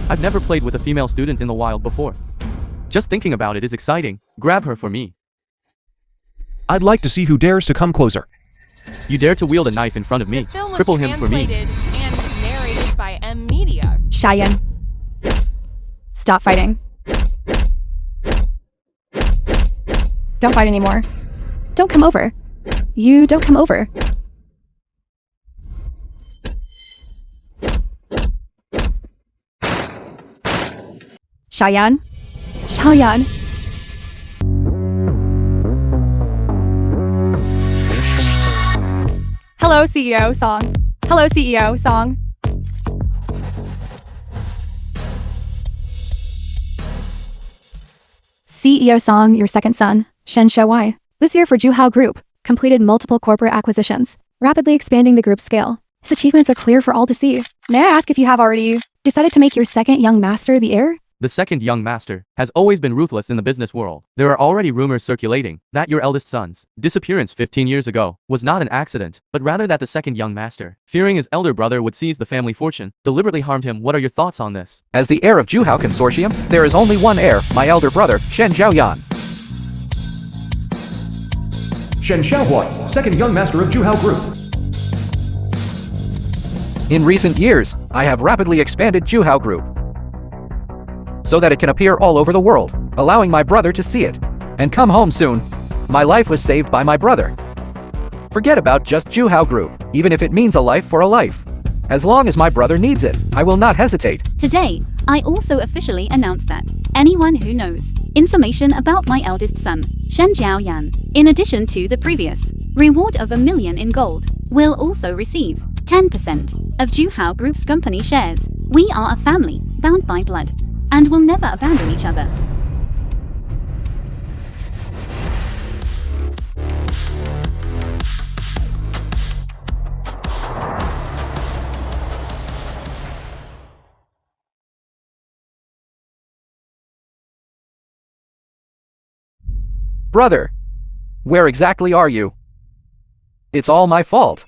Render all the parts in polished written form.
I've never played with a female student in the wild before. Just thinking about it is exciting. Grab her for me. I'd like to see who dares to come closer. You dare to wield a knife in front of me. The film was Cripple him for me. translated and narrated by M Media. Cheyenne. Stop fighting. Don't fight anymore. Don't come over. You don't come over. Cheyenne? Cheyenne? Hello, CEO song. Hello, CEO song. CEO song, your second son, Shen Xiaowai. This year for Juhao Group, completed multiple corporate acquisitions, rapidly expanding the group's scale. His achievements are clear for all to see. May I ask if you have already decided to make your second young master the heir? The second young master has always been ruthless in the business world. There are already rumors circulating that your eldest son's disappearance 15 years ago was not an accident, but rather that the second young master, fearing his elder brother would seize the family fortune, deliberately harmed him. What are your thoughts on this? As the heir of Juhao Consortium, there is only one heir, my elder brother, Shen Zhaoyan. Shen Xiaohuai, second young master of Juhao Group. In recent years, I have rapidly expanded Juhao Group so that it can appear all over the world, allowing my brother to see it and come home soon. My life was saved by my brother. Forget about just Juhao Group, even if it means a life for a life. As long as my brother needs it, I will not hesitate. Today, I also officially announce that anyone who knows information about my eldest son, Shen Zhaoyan, in addition to the previous reward of $1 million in gold, will also receive 10% of Juhao Group's company shares. We are a family bound by blood and will never abandon each other. Brother, where exactly are you? It's all my fault.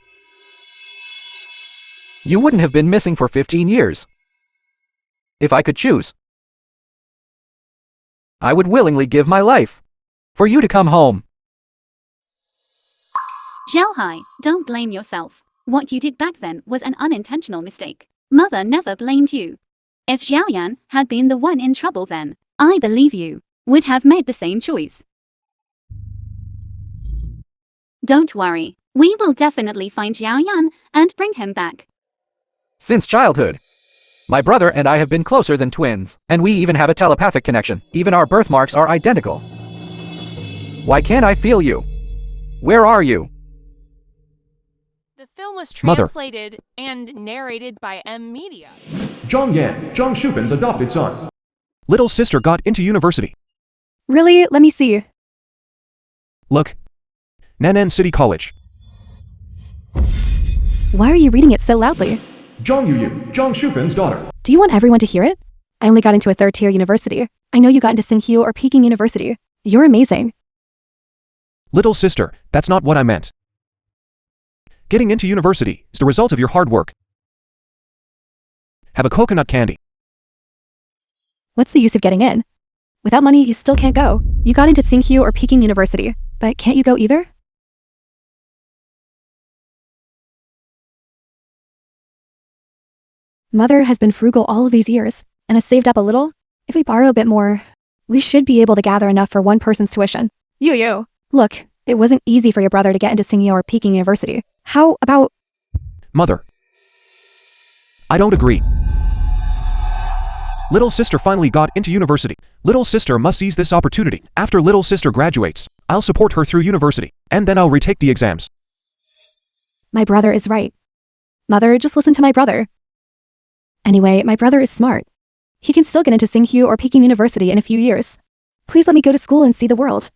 You wouldn't have been missing for 15 years. If I could choose, I would willingly give my life for you to come home. Zhaohai, don't blame yourself. What you did back then was an unintentional mistake. Mother never blamed you. If Zhaoyan had been the one in trouble then, I believe you would have made the same choice. Don't worry, we will definitely find Zhaoyan and bring him back. Since childhood, my brother and I have been closer than twins, and we even have a telepathic connection. Even our birthmarks are identical. Why can't I feel you? Where are you? The film was Mother. translated and narrated by M Media. Zhang Yan, Zhang Shufan's adopted son. Little sister got into university. Really? Let me see. Look. Nanan City College. Why are you reading it so loudly? Zhang Yuyu, Zhang Shufan's daughter. Do you want everyone to hear it? I only got into a third-tier university. I know you got into Tsinghua or Peking University. You're amazing. Little sister, that's not what I meant. Getting into university is the result of your hard work. Have a coconut candy. What's the use of getting in? Without money, you still can't go. You got into Tsinghua or Peking University, but can't you go either? Mother has been frugal all of these years and has saved up a little. If we borrow a bit more, we should be able to gather enough for one person's tuition. You. Look, it wasn't easy for your brother to get into Tsinghua or Peking University. How about... Mother. I don't agree. Little sister finally got into university. Little sister must seize this opportunity. After little sister graduates, I'll support her through university, and then I'll retake the exams. My brother is right. Mother, just listen to my brother. Anyway, my brother is smart. He can still get into Tsinghua or Peking University in a few years. Please let me go to school and see the world.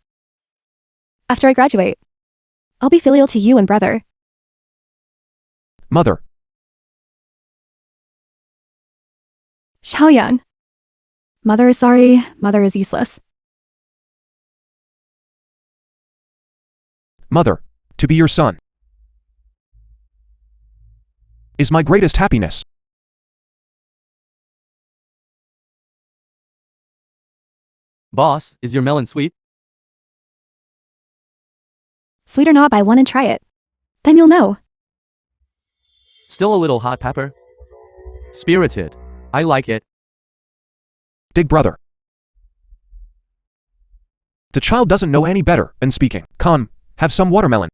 After I graduate, I'll be filial to you and brother. Mother. Xiaoyan. Mother is sorry, mother is useless. Mother, to be your son is my greatest happiness. Boss, is your melon sweet? Sweet or not, buy one and try it. Then you'll know. Still a little hot pepper? Spirited. I like it. Big brother. The child doesn't know any better, and speaking. Con, have some watermelon.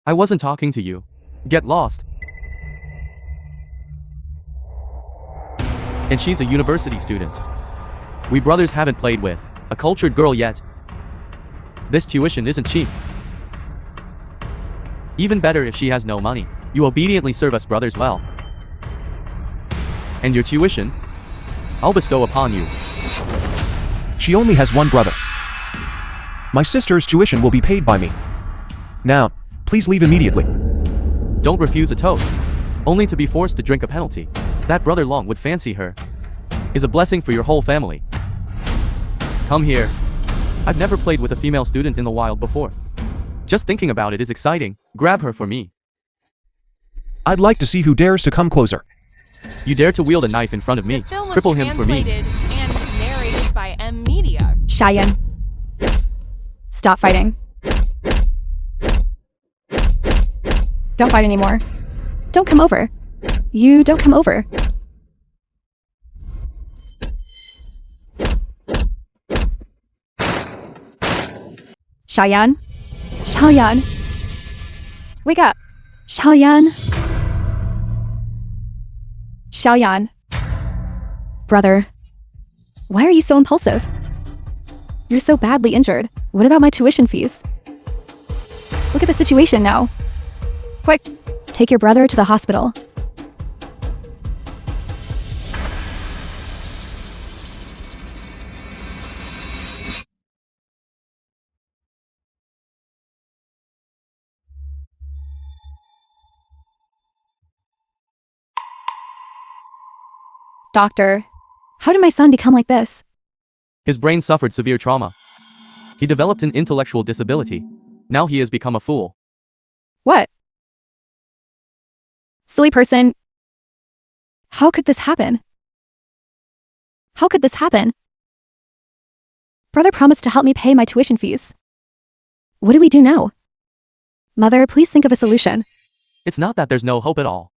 I wasn't talking to you. Get lost. And she's a university student. We brothers haven't played with a cultured girl yet. This tuition isn't cheap. Even better if she has no money. You obediently serve us brothers well. And your tuition, I'll bestow upon you. She only has one brother. My sister's tuition will be paid by me. Now, please leave immediately. Don't refuse a toast, only to be forced to drink a penalty. That brother Long would fancy her. Is a blessing for your whole family. Come here. I've never played with a female student in the wild before. Just thinking about it is exciting. Grab her for me. I'd like to see who dares to come closer. You dare to wield a knife in front of me. The film was Cripple him for me. translated and narrated by M Media. Cheyenne. Stop fighting. Don't fight anymore. Don't come over. You don't come over. Cheyenne? Cheyenne? Wake up. Cheyenne? Cheyenne? Brother. Why are you so impulsive? You're so badly injured. What about my tuition fees? Look at the situation now. Quick, take your brother to the hospital. Doctor, how did my son become like this? His brain suffered severe trauma. He developed an intellectual disability. Now he has become a fool. What? Silly person. How could this happen? How could this happen? Brother promised to help me pay my tuition fees. What do we do now? Mother, please think of a solution. It's not that there's no hope at all.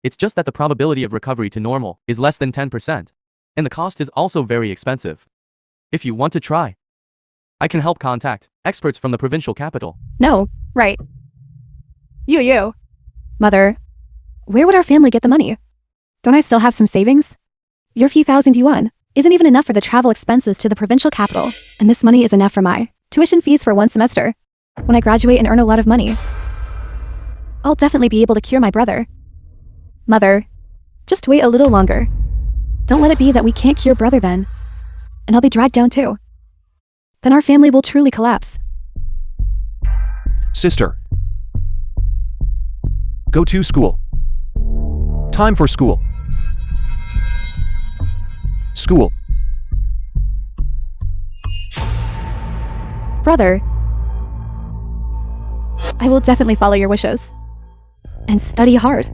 It's just that the probability of recovery to normal is less than 10%. And the cost is also very expensive. If you want to try, I can help contact experts from the provincial capital. No, right. You. Mother, where would our family get the money? Don't I still have some savings? Your few thousand yuan isn't even enough for the travel expenses to the provincial capital, and this money is enough for my tuition fees for one semester. When I graduate and earn a lot of money, I'll definitely be able to cure my brother. Mother, just wait a little longer. Don't let it be that we can't cure brother then. And I'll be dragged down too. Then our family will truly collapse. Sister. Go to school. Time for school. School. Brother, I will definitely follow your wishes. And study hard.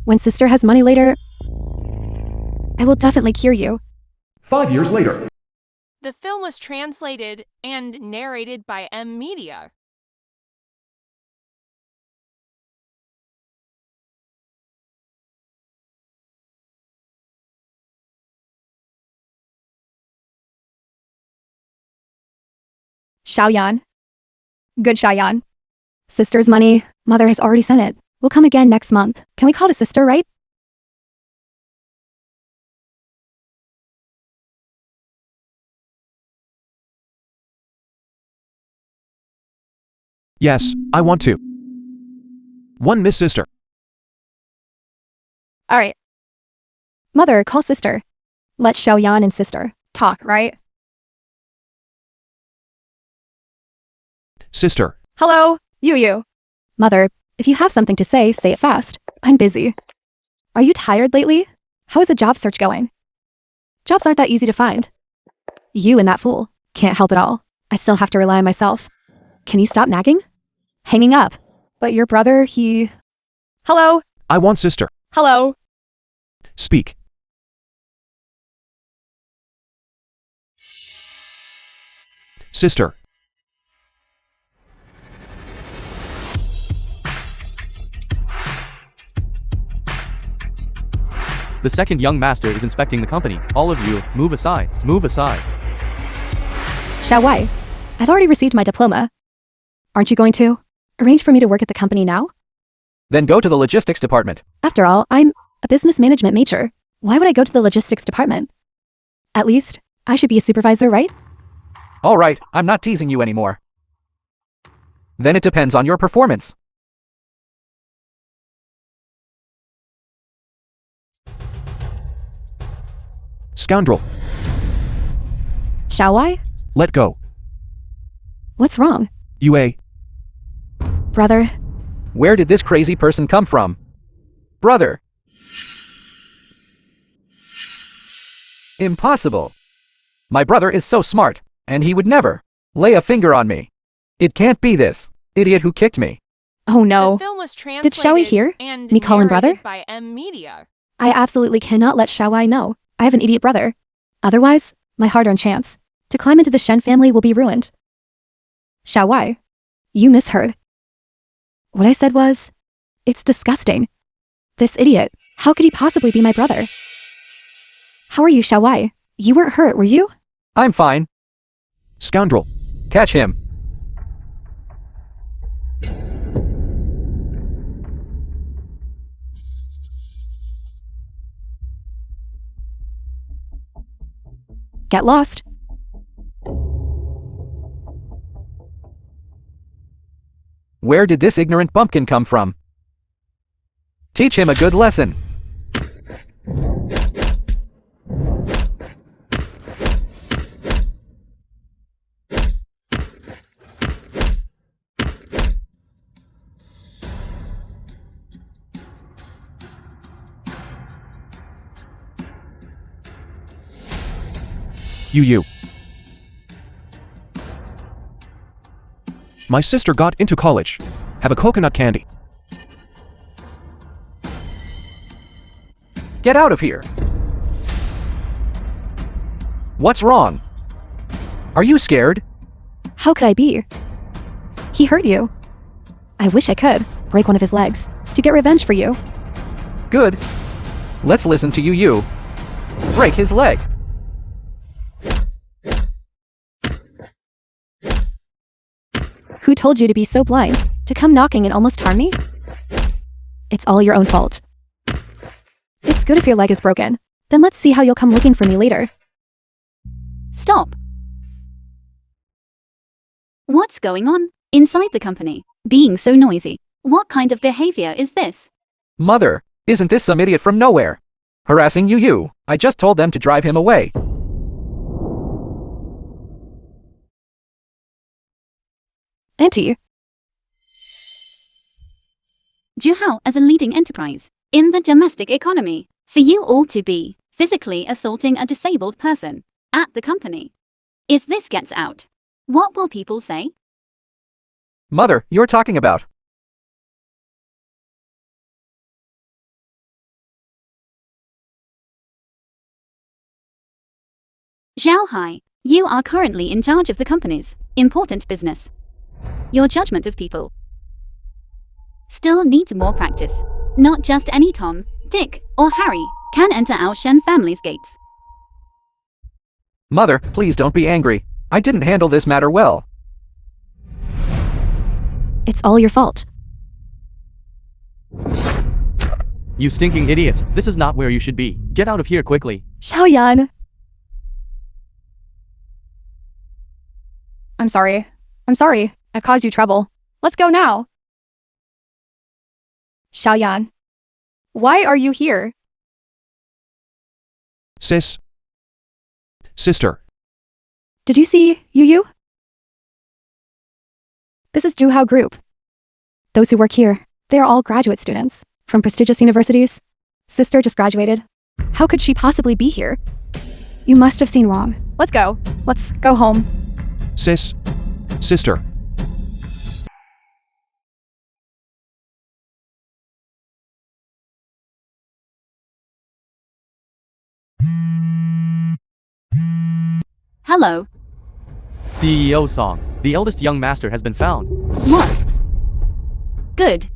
When sister has money later, I will definitely cure you. 5 years later. The film was translated and narrated by M Media. Xiaoyan. Good Xiaoyan. Sister's money, mother has already sent it. We'll come again next month. Can we call to sister, right? Yes, I want to. One Miss Sister. Alright. Mother, call sister. Let Xiaoyan and sister talk, right? Sister. Hello, you. Mother, if you have something to say it fast. I'm busy. Are you tired lately? How is the job search going? Jobs aren't that easy to find. You and that fool can't help it all. I still have to rely on myself. Can you stop nagging? Hanging up. But your brother, he... Hello? I want sister. Hello? Speak. Sister. The second young master is inspecting the company. All of you, move aside. Move aside. Xiaowai, I've already received my diploma. Aren't you going to arrange for me to work at the company now? Then go to the logistics department. After all, I'm a business management major. Why would I go to the logistics department? At least, I should be a supervisor, right? All right, I'm not teasing you anymore. Then it depends on your performance. Scoundrel. Xiaowai, Let go. what's wrong? Yue. Brother, Where did this crazy person come from? Brother. Impossible. My brother is so smart, and he would never lay a finger on me. It can't be this idiot who kicked me. oh no. The film was translated Xiaowai hear and me call him brother? narrated by M Media. I absolutely cannot let Xiaowai know I have an idiot brother. Otherwise, my hard-earned chance to climb into the Shen family will be ruined. Xiaowai, you misheard. What I said was, it's disgusting. This idiot, how could he possibly be my brother? How are you, Xiaowai? You weren't hurt, were you? I'm fine. Scoundrel. Catch him. Get lost. Where did this ignorant bumpkin come from? Teach him a good lesson. You. My sister got into college. Have a coconut candy. Get out of here. What's wrong? Are you scared? How could I be? He hurt you. I wish I could break one of his legs to get revenge for you. Good. Let's listen to you. Break his leg. Who told you to be so blind, to come knocking and almost harm me? It's all your own fault. It's good if your leg is broken. Then let's see how you'll come looking for me later. Stop. What's going on inside the company? Being so noisy. What kind of behavior is this? Mother, isn't this some idiot from nowhere? Harassing you. I just told them to drive him away. Auntie, Juhao as a leading enterprise in the domestic economy. For you all to be physically assaulting a disabled person at the company. If this gets out, what will people say? Mother, you're talking about. Zhao Hai, you are currently in charge of the company's important business. Your judgment of people still needs more practice. Not just any Tom, Dick, or Harry can enter our Shen family's gates. Mother, please don't be angry. I didn't handle this matter well. it's all your fault. You stinking idiot. This is not where you should be. Get out of here quickly. Xiaoyan! I'm sorry. I've caused you trouble. Let's go now. Xiaoyan. Why are you here? Sister. Did you see Yu? This is Juhao Group. Those who work here, they are all graduate students from prestigious universities. Sister just graduated. How could she possibly be here? You must have seen wrong. Let's go. Let's go home. Sister. Hello. CEO song. The eldest young master has been found. What? Good.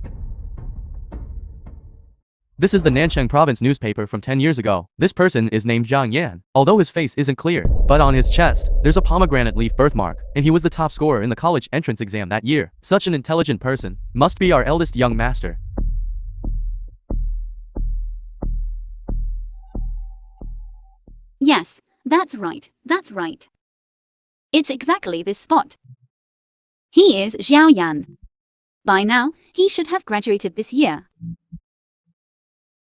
This is the Nanchang province newspaper from 10 years ago. This person is named Zhang Yan. Although his face isn't clear, but on his chest, there's a pomegranate leaf birthmark, and he was the top scorer in the college entrance exam that year. Such an intelligent person must be our eldest young master. Yes, that's right, that's right. It's exactly this spot. He is Xiao Yan. By now, he should have graduated this year.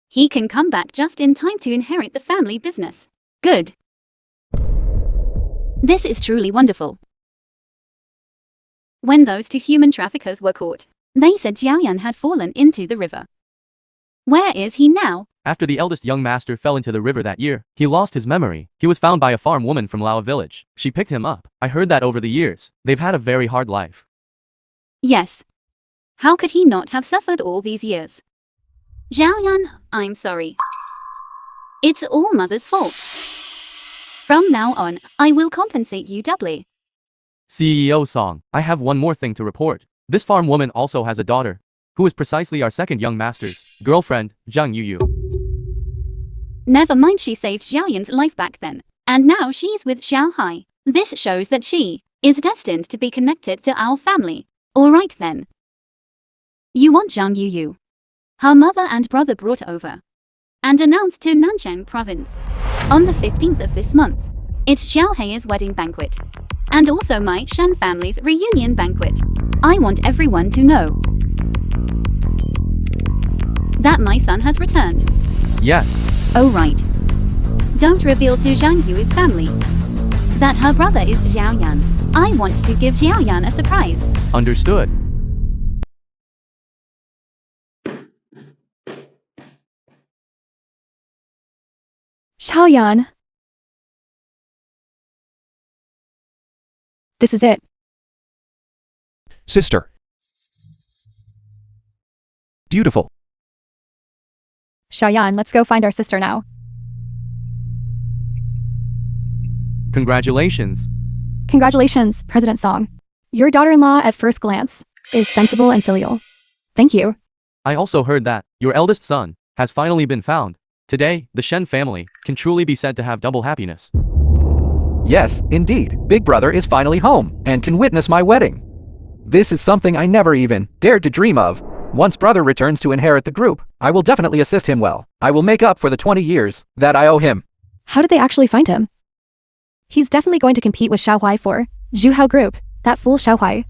He can come back just in time to inherit the family business. Good. This is truly wonderful. When those two human traffickers were caught, they said Xiao Yan had fallen into the river. Where is he now? After the eldest young master fell into the river that year, he lost his memory. He was found by a farm woman from Lao village. She picked him up. I heard that over the years, they've had a very hard life. Yes. How could he not have suffered all these years? Xiao Yan, I'm sorry. It's all mother's fault. From now on, I will compensate you doubly. CEO song. I have one more thing to report. This farm woman also has a daughter, who is precisely our second young master's girlfriend, Zhang Yuyu. Never mind, she saved Xiao Yan's life back then, and now she's with Xiao Hai. This shows that she is destined to be connected to our family. All right then. You want Zhang Yuyu? Her mother and brother brought over and announced to Nanchang province on the 15th of this month. It's Xiao Hei's wedding banquet and also my Shan family's reunion banquet. I want everyone to know that my son has returned. Yes. Oh right. Don't reveal to Zhang Yu's family that her brother is Xiao Yan. I want to give Xiao Yan a surprise. Understood. Xiaoyan. This is it. Sister. Beautiful. Xiaoyan, let's go find our sister now. Congratulations. Congratulations, President Song. Your daughter-in-law at first glance is sensible and filial. Thank you. I also heard that your eldest son has finally been found. Today, the Shen family can truly be said to have double happiness. Yes, indeed. Big brother is finally home and can witness my wedding. This is something I never even dared to dream of. Once brother returns to inherit the group, I will definitely assist him well. I will make up for the 20 years that I owe him. How did they actually find him? He's definitely going to compete with Xiao Huai for Zhuhao Group, that fool Xiao Huai.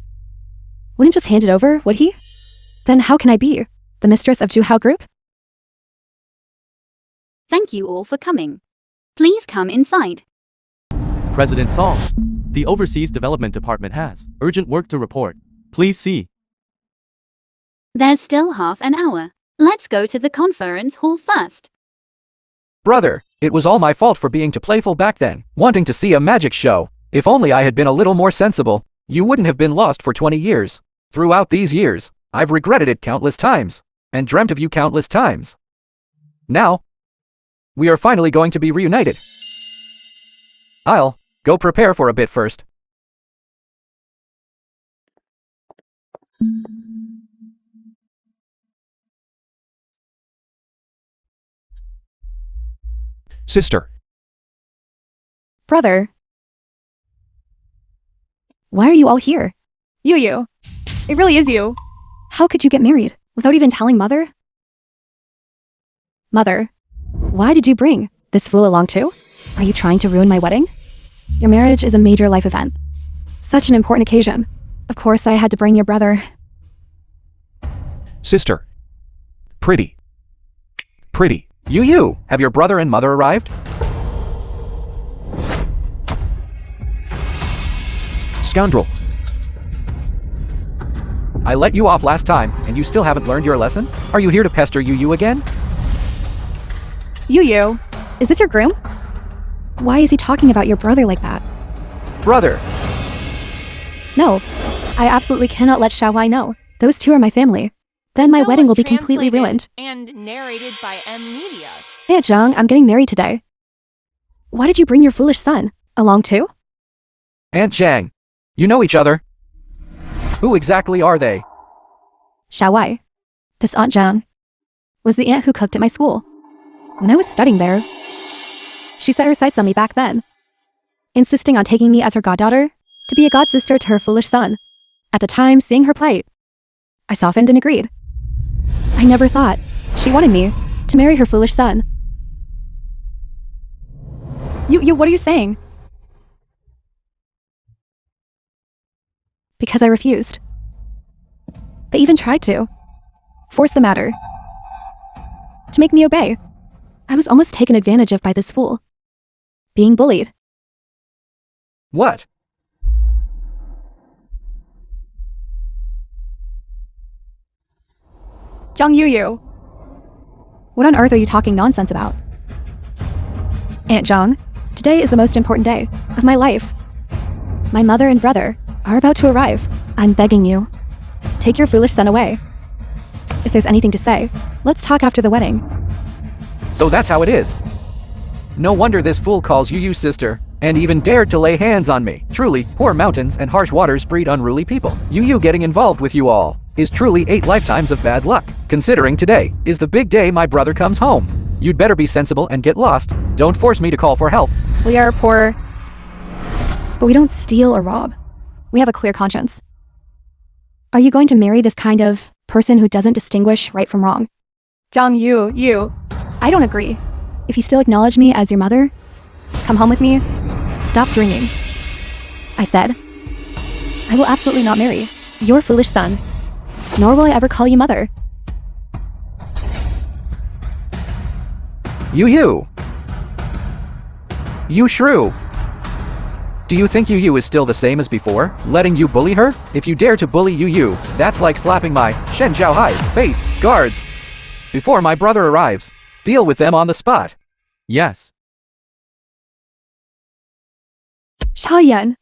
Wouldn't just hand it over, would he? Then how can I be the mistress of Zhuhao Group? Thank you all for coming. Please come inside. President Song, the Overseas Development Department has urgent work to report. Please see. There's still half an hour. Let's go to the conference hall first. Brother, it was all my fault for being too playful back then, wanting to see a magic show. If only I had been a little more sensible, you wouldn't have been lost for 20 years. Throughout these years, I've regretted it countless times, and dreamt of you countless times. Now, we are finally going to be reunited. I'll go prepare for a bit first. Sister. Brother. Why are you all here? You. It really is you. How could you get married without even telling Mother? Mother, why did you bring this fool along too? Are you trying to ruin my wedding? Your marriage is a major life event. Such an important occasion. Of course, I had to bring your brother. Sister. Pretty. You, have your brother and mother arrived? Scoundrel. I let you off last time, and you still haven't learned your lesson? Are you here to pester you again? You. Is this your groom? Why is he talking about your brother like that? Brother, No, I absolutely cannot let Xiao Wai know. Those two are my family. Then my Film wedding was will be completely translated ruined. And narrated by M Media. Hey, Zhang, I'm getting married today. Why did you bring your foolish son along too? Aunt Zhang, You know each other? Who exactly are they? Xiaowai. This Aunt Zhang was the aunt who cooked at my school when I was studying there. She set her sights on me back then, insisting on taking me as her goddaughter to be a godsister to her foolish son. At the time, seeing her plight, I softened and agreed. I never thought she wanted me to marry her foolish son. What are you saying? Because I refused. They even tried to force the matter, to make me obey. I was almost taken advantage of by this fool. Being bullied. What? Zhang Yuyu. What on earth are you talking nonsense about? Aunt Zhang, today is the most important day of my life. My mother and brother are about to arrive. I'm begging you, take your foolish son away. If there's anything to say, let's talk after the wedding. So that's how it is. No wonder this fool calls you sister, and even dared to lay hands on me. Truly, poor mountains and harsh waters breed unruly people. You getting involved with you all is truly 8 lifetimes of bad luck. Considering today is the big day my brother comes home. You'd better be sensible and get lost. Don't force me to call for help. We are poor, but we don't steal or rob. We have a clear conscience. Are you going to marry this kind of person who doesn't distinguish right from wrong? Zhang Yu, I don't agree. If you still acknowledge me as your mother, come home with me. Stop drinking. I said, I will absolutely not marry your foolish son, nor will I ever call you mother. You shrew. Do you think Yu is still the same as before, letting you bully her? If you dare to bully Yu, that's like slapping my Shen Zhaohai's face. Guards! Before my brother arrives, deal with them on the spot. Yes. Xiaoyan.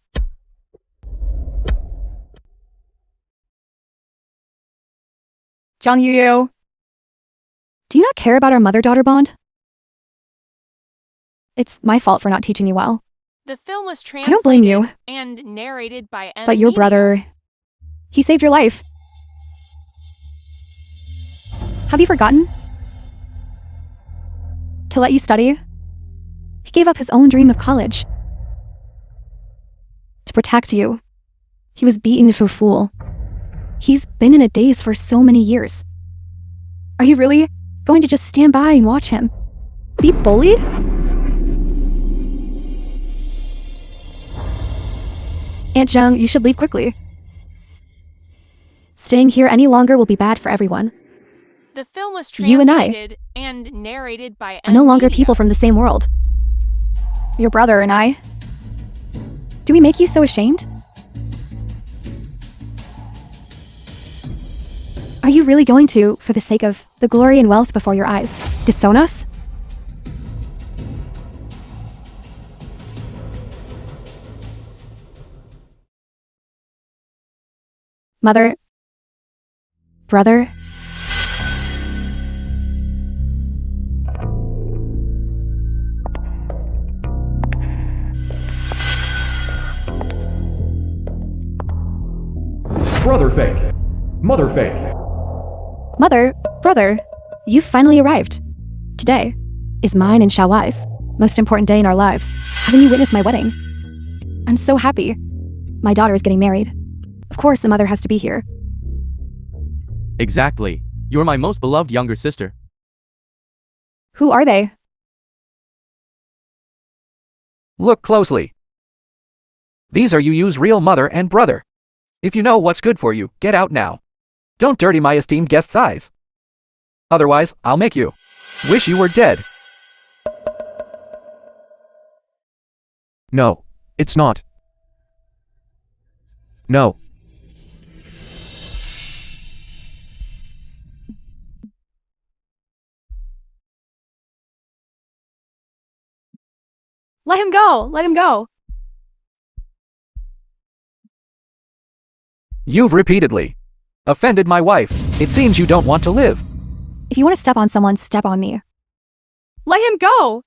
Zhang Yuyu. Do you not care about our mother-daughter bond? It's my fault for not teaching you well. The film was I don't blame you. translated and narrated by M. But your brother, he saved your life. Have you forgotten? To let you study? He gave up his own dream of college. To protect you. He was beaten to a fool. He's been in a daze for so many years. Are you really going to just stand by and watch him be bullied? Aunt Zhang, you should leave quickly. Staying here any longer will be bad for everyone. The film was You and I translated and narrated by Are no longer Media. people from the same world. Your brother and I. Do we make you so ashamed? Are you really going to, for the sake of the glory and wealth before your eyes, disown us? Mother, brother, Brother fake. Mother fake. mother, brother, you've finally arrived. Today is mine and Xiaowai's most important day in our lives. Having you witness my wedding. I'm so happy. My daughter is getting married. Of course, a mother has to be here. Exactly. You're my most beloved younger sister. Who are they? Look closely. These are Yu's real mother and brother. If you know what's good for you, get out now. Don't dirty my esteemed guest's eyes. Otherwise, I'll make you wish you were dead. No, it's not. No. Let him go! Let him go! You've repeatedly offended my wife. It seems you don't want to live. If you want to step on someone, step on me. Let him go!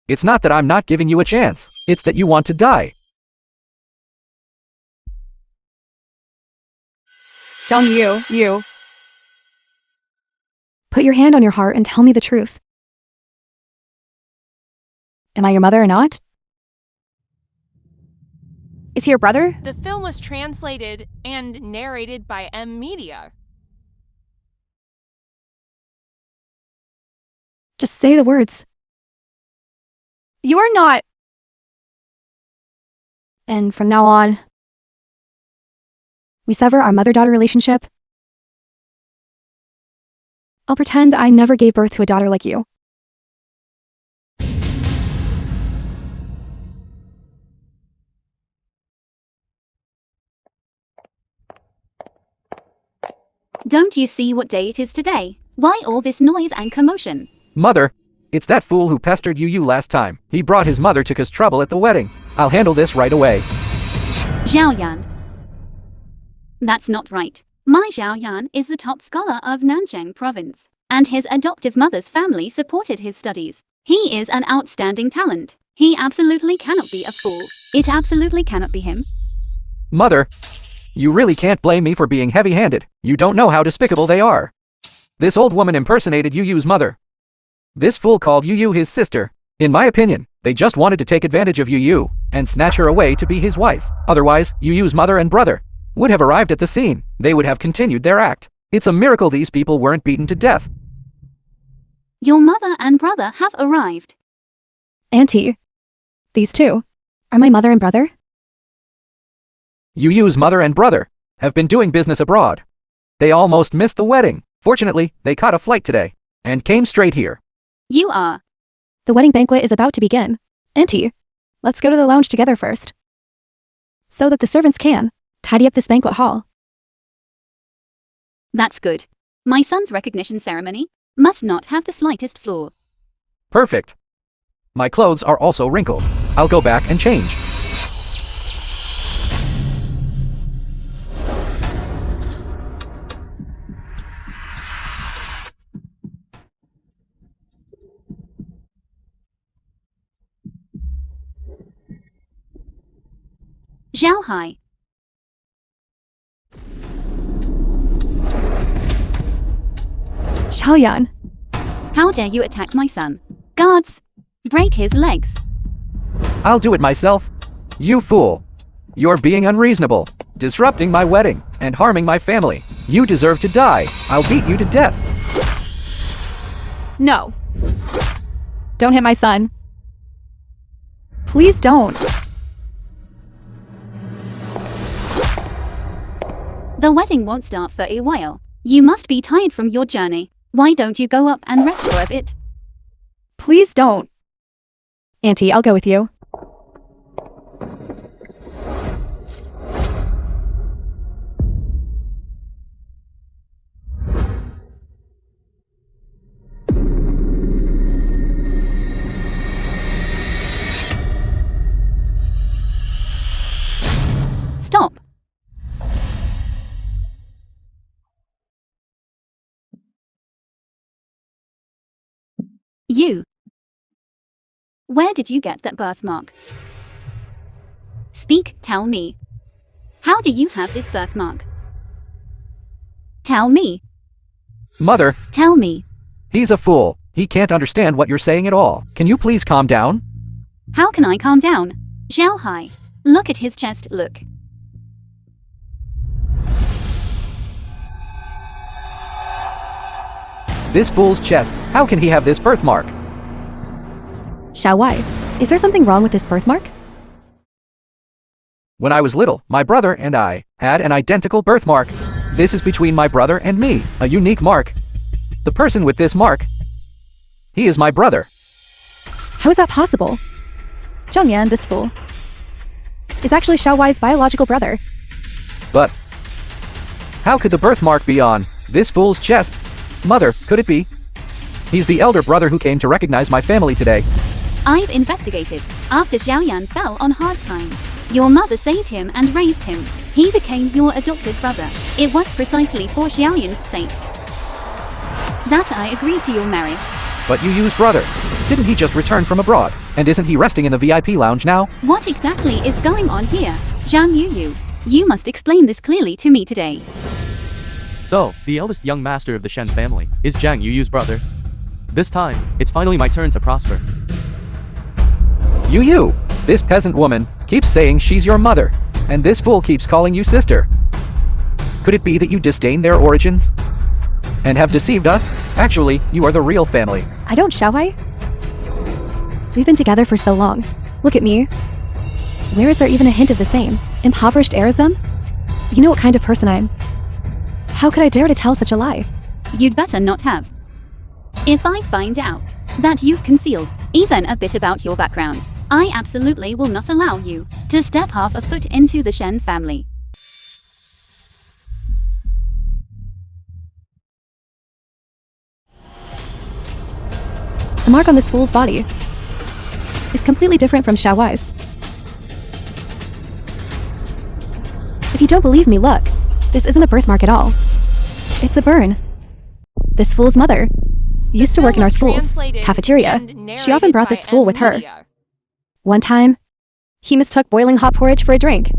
It's not that I'm not giving you a chance. It's that you want to die. You. Put your hand on your heart and tell me the truth. Am I your mother or not? Is he your brother? The film was translated and narrated by Media. Just say the words. You are not. And from now on, we sever our mother-daughter relationship. I'll pretend I never gave birth to a daughter like you. Don't you see what day it is today? Why all this noise and commotion? Mother, it's that fool who pestered you last time. He brought his mother to cause trouble at the wedding. I'll handle this right away. Xiaoyan. That's not right. My Xiaoyan is the top scholar of Nanchang province, and his adoptive mother's family supported his studies. He is an outstanding talent. He absolutely cannot be a fool. It absolutely cannot be him. Mother, you really can't blame me for being heavy-handed. You don't know how despicable they are. This old woman impersonated Yu's mother. This fool called Yu his sister. In my opinion, they just wanted to take advantage of Yu and snatch her away to be his wife. Otherwise, Yu's mother and brother would have arrived at the scene. They would have continued their act. It's a miracle these people weren't beaten to death. Your mother and brother have arrived. Auntie, these two are my mother and brother? Yu's mother and brother have been doing business abroad. They almost missed the wedding. Fortunately, they caught a flight today and came straight here. You are. The wedding banquet is about to begin. Auntie, let's go to the lounge together first, so that the servants can tidy up this banquet hall. That's good. My son's recognition ceremony must not have the slightest flaw. Perfect. My clothes are also wrinkled. I'll go back and change. Zhao Hai. Xiaoyan, How dare you attack my son? Guards, break his legs. I'll do it myself. You fool. You're being unreasonable, disrupting my wedding, and harming my family. You deserve to die. I'll beat you to death. no. Don't hit my son. Please don't. The wedding won't start for a while. You must be tired from your journey. Why don't you go up and rest for a bit? Please don't. Auntie, I'll go with you. Stop. You. Where did you get that birthmark? Speak, tell me. How do you have this birthmark? Tell me. Mother, Tell me. he's a fool. He can't understand what you're saying at all. Can you please calm down? How can I calm down? Zhao Hai. Look at his chest, look. This fool's chest. How can he have this birthmark? Xiao Wai, is there something wrong with this birthmark? When I was little, my brother and I had an identical birthmark. This is between my brother and me, a unique mark. The person with this mark, he is my brother. How is that possible? Zhongyan, this fool, is actually Xiao Wai's biological brother. But how could the birthmark be on this fool's chest? Mother, could it be? He's the elder brother who came to recognize my family today. I've investigated. After Xiaoyan fell on hard times, your mother saved him and raised him. He became your adopted brother. It was precisely for Xiaoyan's sake that I agreed to your marriage. But Yu's brother. Didn't he just return from abroad? And isn't he resting in the VIP lounge now? What exactly is going on here? Zhang Yu, you must explain this clearly to me today. So, the eldest young master of the Shen family is Zhang Yu's brother. This time, it's finally my turn to prosper. Yu, this peasant woman keeps saying she's your mother, and this fool keeps calling you sister. Could it be that you disdain their origins? And have deceived us? Actually, you are the real family. I don't, shall I? We've been together for so long. Look at me. Where is there even a hint of the same? Impoverished heir as them? You know what kind of person I'm. How could I dare to tell such a lie? You'd better not have. If I find out that you've concealed even a bit about your background, I absolutely will not allow you to step half a foot into the Shen family. The mark on this fool's body is completely different from Xiaowai's. If you don't believe me, look. This isn't a birthmark at all. It's a burn. This fool's mother used to work in our school's cafeteria. She often brought this fool with her. One time, he mistook boiling hot porridge for a drink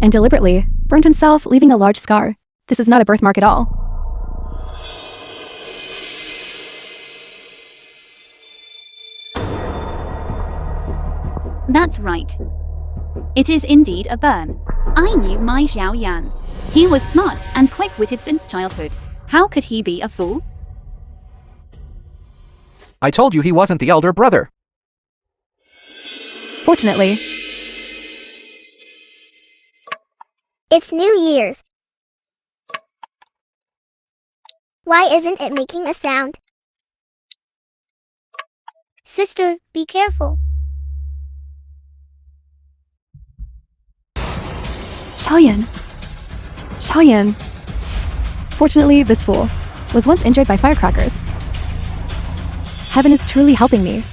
and deliberately burned himself, leaving a large scar. This is not a birthmark at all. That's right. It is indeed a burn. I knew my Xiao Yan. He was smart and quick-witted since childhood. How could he be a fool? I told you he wasn't the elder brother. Fortunately, It's New Year's. Why isn't it making a sound? Sister, be careful. Xiaoyan. Xiaoyan. Fortunately, this fool was once injured by firecrackers. Heaven is truly helping me.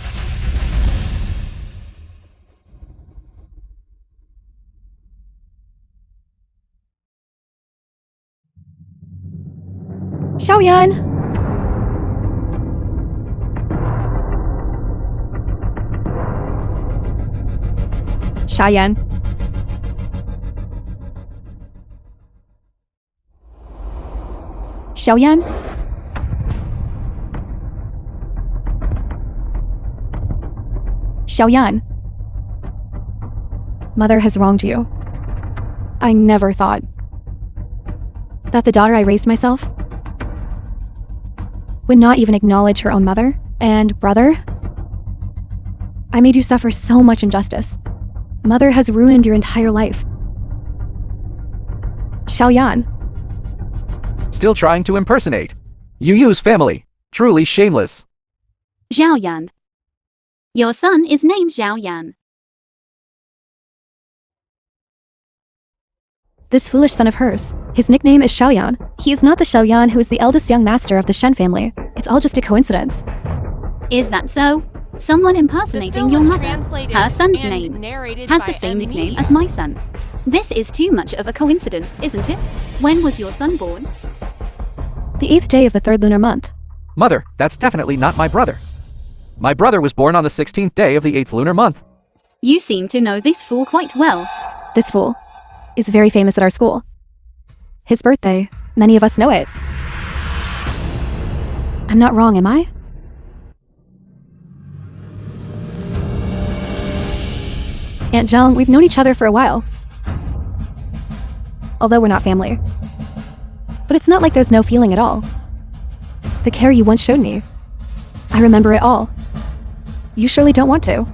Xiaoyan! Xiaoyan. Xiaoyan? Xiaoyan. Mother has wronged you. I never thought that the daughter I raised myself would not even acknowledge her own mother and brother. I made you suffer so much injustice. Mother has ruined your entire life. Xiaoyan. Still trying to impersonate Yu's family. Truly shameless. Zhao Yan. Your son is named Zhao Yan. This foolish son of hers. His nickname is Xiaoyan. He is not the Xiaoyan who is the eldest young master of the Shen family. It's all just a coincidence. Is that so? Someone impersonating your mother. Her son's name has the same nickname as my son. This is too much of a coincidence, isn't it? When was your son born? The 8th day of the 3rd lunar month. Mother, that's definitely not my brother. My brother was born on the 16th day of the 8th lunar month. You seem to know this fool quite well. This fool is very famous at our school. His birthday, many of us know it. I'm not wrong, am I? Aunt Zhang, we've known each other for a while. Although we're not family. But it's not like there's no feeling at all. The care you once showed me, I remember it all. You surely don't want to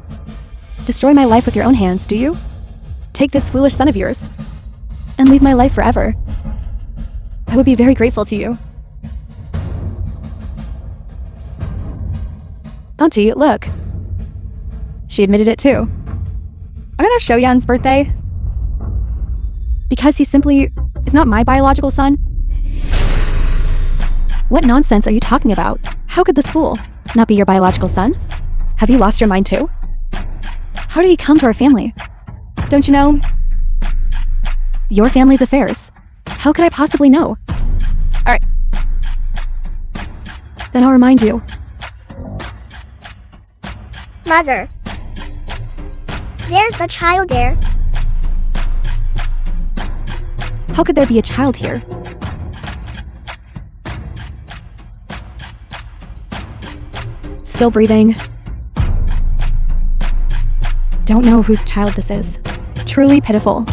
destroy my life with your own hands, do you? Take this foolish son of yours and leave my life forever. I would be very grateful to you. Auntie, look. She admitted it too. I'm gonna show Yan's birthday because he simply is not my biological son. What nonsense are you talking about? How could this fool not be your biological son? Have you lost your mind too? How did he come to our family? Don't you know? Your family's affairs. How could I possibly know? Alright. Then I'll remind you. Mother. There's a child there. How could there be a child here? Still breathing. Don't know whose child this is. Truly pitiful.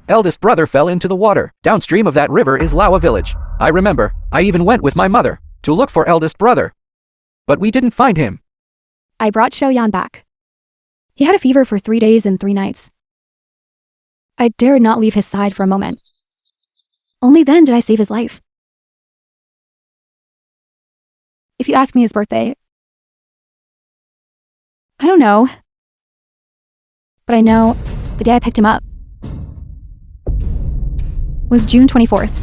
Eldest brother fell into the water. Downstream of that river is Lawa village. I remember, I even went with my mother to look for eldest brother. But we didn't find him. I brought Xiaoyan back. He had a fever for 3 days and 3 nights. I dared not leave his side for a moment. Only then did I save his life. If you ask me his birthday, I don't know. But I know the day I picked him up was June 24th.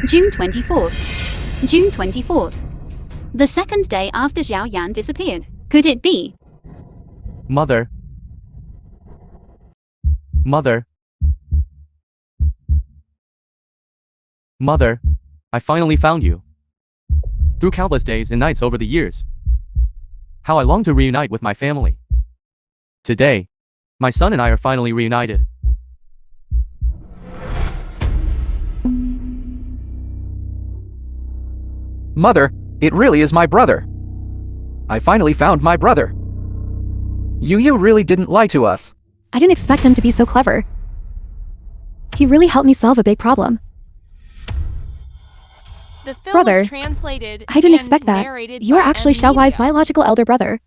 June 24th. June 24th. The second day after Xiao Yan disappeared. Could it be? Mother. Mother. Mother. I finally found you. Through countless days and nights over the years. How I long to reunite with my family. Today, my son and I are finally reunited. Mother, it really is my brother. I finally found my brother. You really didn't lie to us. I didn't expect him to be so clever. He really helped me solve a big problem. The film Brother, was translated I didn't and expect that. narrated You are by actually M. Xiaohuai's Media. biological elder brother.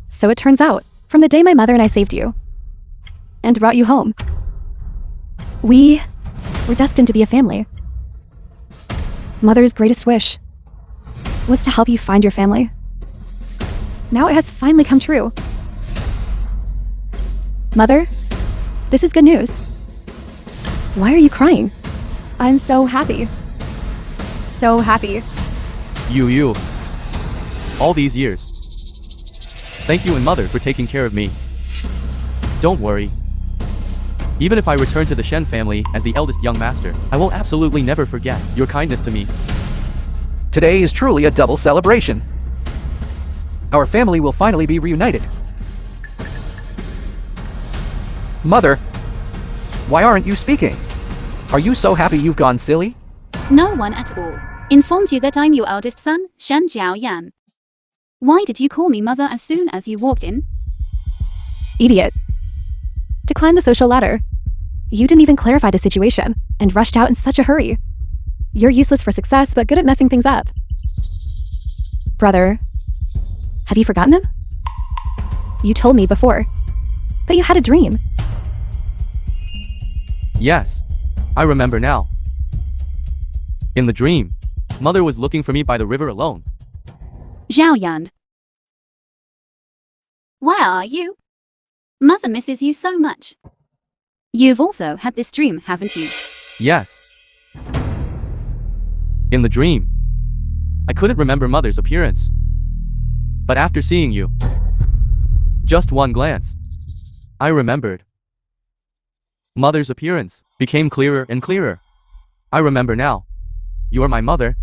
So it turns out, from the day my mother and I saved you and brought you home, we were destined to be a family. Mother's greatest wish was to help you find your family. Now it has finally come true. Mother, this is good news. Why are you crying? I'm so happy. So happy. You. All these years. Thank you and Mother for taking care of me. Don't worry. Even if I return to the Shen family as the eldest young master, I will absolutely never forget your kindness to me. Today is truly a double celebration. Our family will finally be reunited. Mother, why aren't you speaking? Are you so happy you've gone silly? No one at all informed you that I'm your eldest son, Shen Jiaoyan. Why did you call me mother as soon as you walked in? Idiot. To climb the social ladder. You didn't even clarify the situation and rushed out in such a hurry. You're useless for success, but good at messing things up. Brother, have you forgotten him? You told me before that you had a dream. Yes. I remember now. In the dream, Mother was looking for me by the river alone. Xiaoyan. Where are you? Mother misses you so much. You've also had this dream, haven't you? Yes. In the dream, I couldn't remember Mother's appearance. But after seeing you, just one glance, I remembered. Mother's appearance became clearer and clearer. I remember now. You're my mother.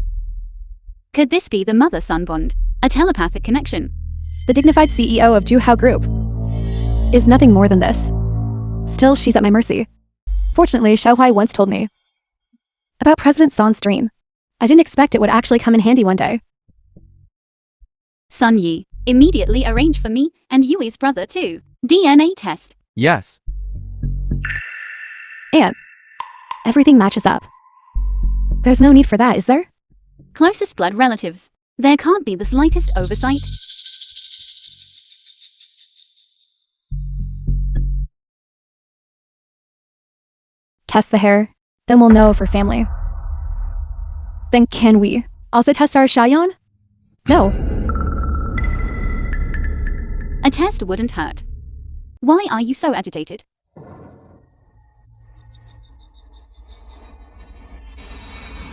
Could this be the mother-son bond? A telepathic connection? The dignified CEO of Juhao Group is nothing more than this. Still, she's at my mercy. Fortunately, Xiaohuai once told me about President San's dream. I didn't expect it would actually come in handy one day. Sun Yi, immediately arrange for me and Yui's brother too. DNA test. Yes. And everything matches up. There's no need for that, is there? Closest blood relatives. There can't be the slightest oversight. Test the hair, then we'll know if we're family. Then can we also test our Xiaoyan? No. A test wouldn't hurt. Why are you so agitated?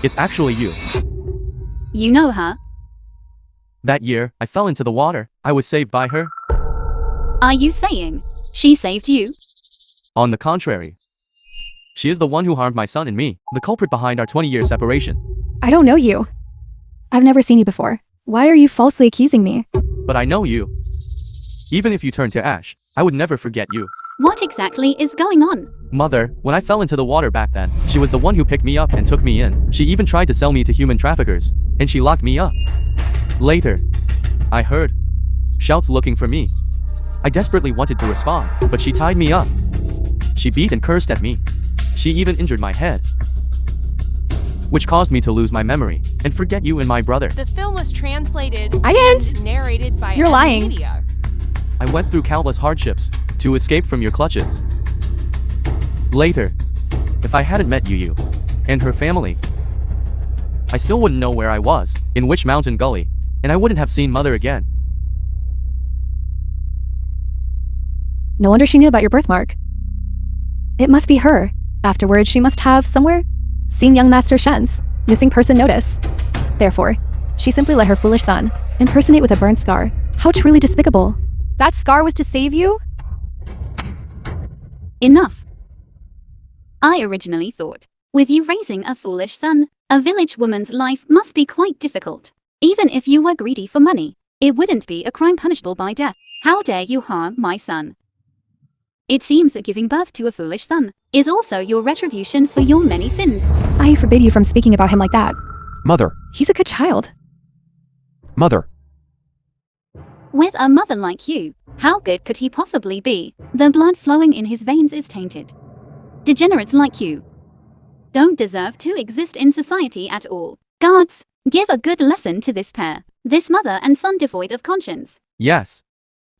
It's actually you. You know her. That year, I fell into the water. I was saved by her. Are you saying she saved you? On the contrary. She is the one who harmed my son and me, the culprit behind our 20-year separation. I don't know you. I've never seen you before. Why are you falsely accusing me? But I know you. Even if you turn to ash, I would never forget you. What exactly is going on? Mother, when I fell into the water back then, she was the one who picked me up and took me in. She even tried to sell me to human traffickers. And she locked me up. Later, I heard shouts looking for me. I desperately wanted to respond, but she tied me up. She beat and cursed at me. She even injured my head, which caused me to lose my memory and forget you and my brother. The film was translated I didn't. and narrated by You're lying. Media. I went through countless hardships to escape from your clutches. Later, if I hadn't met you and her family, I still wouldn't know where I was, in which mountain gully, and I wouldn't have seen Mother again. No wonder she knew about your birthmark. It must be her. Afterwards, she must have, somewhere, seen young Master Shen's missing person notice. Therefore, she simply let her foolish son impersonate with a burnt scar. How truly despicable. That scar was to save you? Enough. I originally thought, with you raising a foolish son, a village woman's life must be quite difficult. Even if you were greedy for money, it wouldn't be a crime punishable by death. How dare you harm my son? It seems that giving birth to a foolish son is also your retribution for your many sins. I forbid you from speaking about him like that. Mother. He's a good child. Mother. With a mother like you, how good could he possibly be? The blood flowing in his veins is tainted. Degenerates like you don't deserve to exist in society at all. Guards, give a good lesson to this pair. This mother and son devoid of conscience. Yes.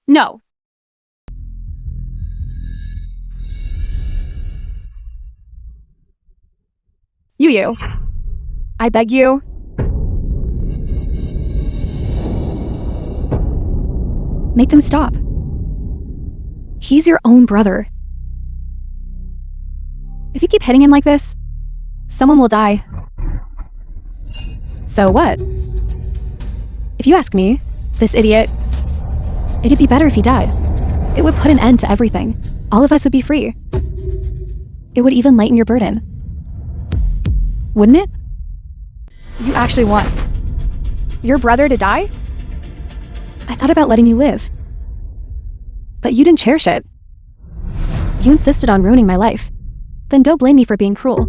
No. You. I beg you. Make them stop. He's your own brother. If you keep hitting him like this, someone will die. So what? If you ask me, this idiot, it'd be better if he died. It would put an end to everything. All of us would be free. It would even lighten your burden. Wouldn't it? You actually want your brother to die? I thought about letting you live. But you didn't cherish it. You insisted on ruining my life. Then don't blame me for being cruel.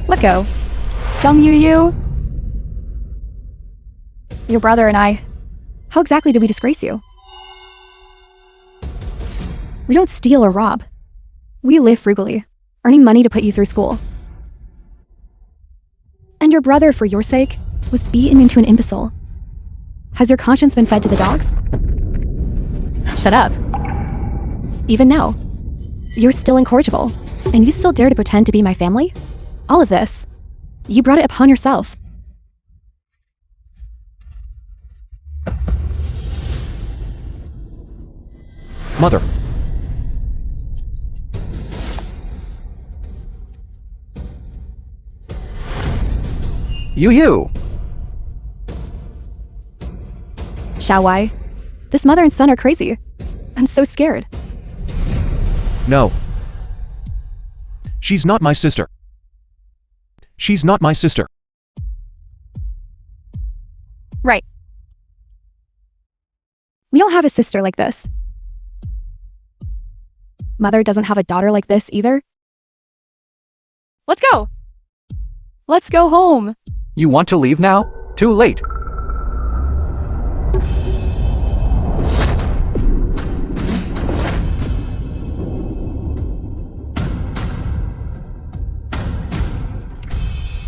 Let go. Young Yu. Your brother and I. How exactly did we disgrace you? We don't steal or rob. We live frugally, earning money to put you through school. And your brother, for your sake, was beaten into an imbecile. Has your conscience been fed to the dogs? Shut up. Even now, you're still incorrigible, and you still dare to pretend to be my family? All of this, you brought it upon yourself. Mother. You. Xiaowai, this mother and son are crazy. I'm so scared. No. She's not my sister. She's not my sister. Right. We don't have a sister like this. Mother doesn't have a daughter like this either. Let's go. Let's go home. You want to leave now? Too late.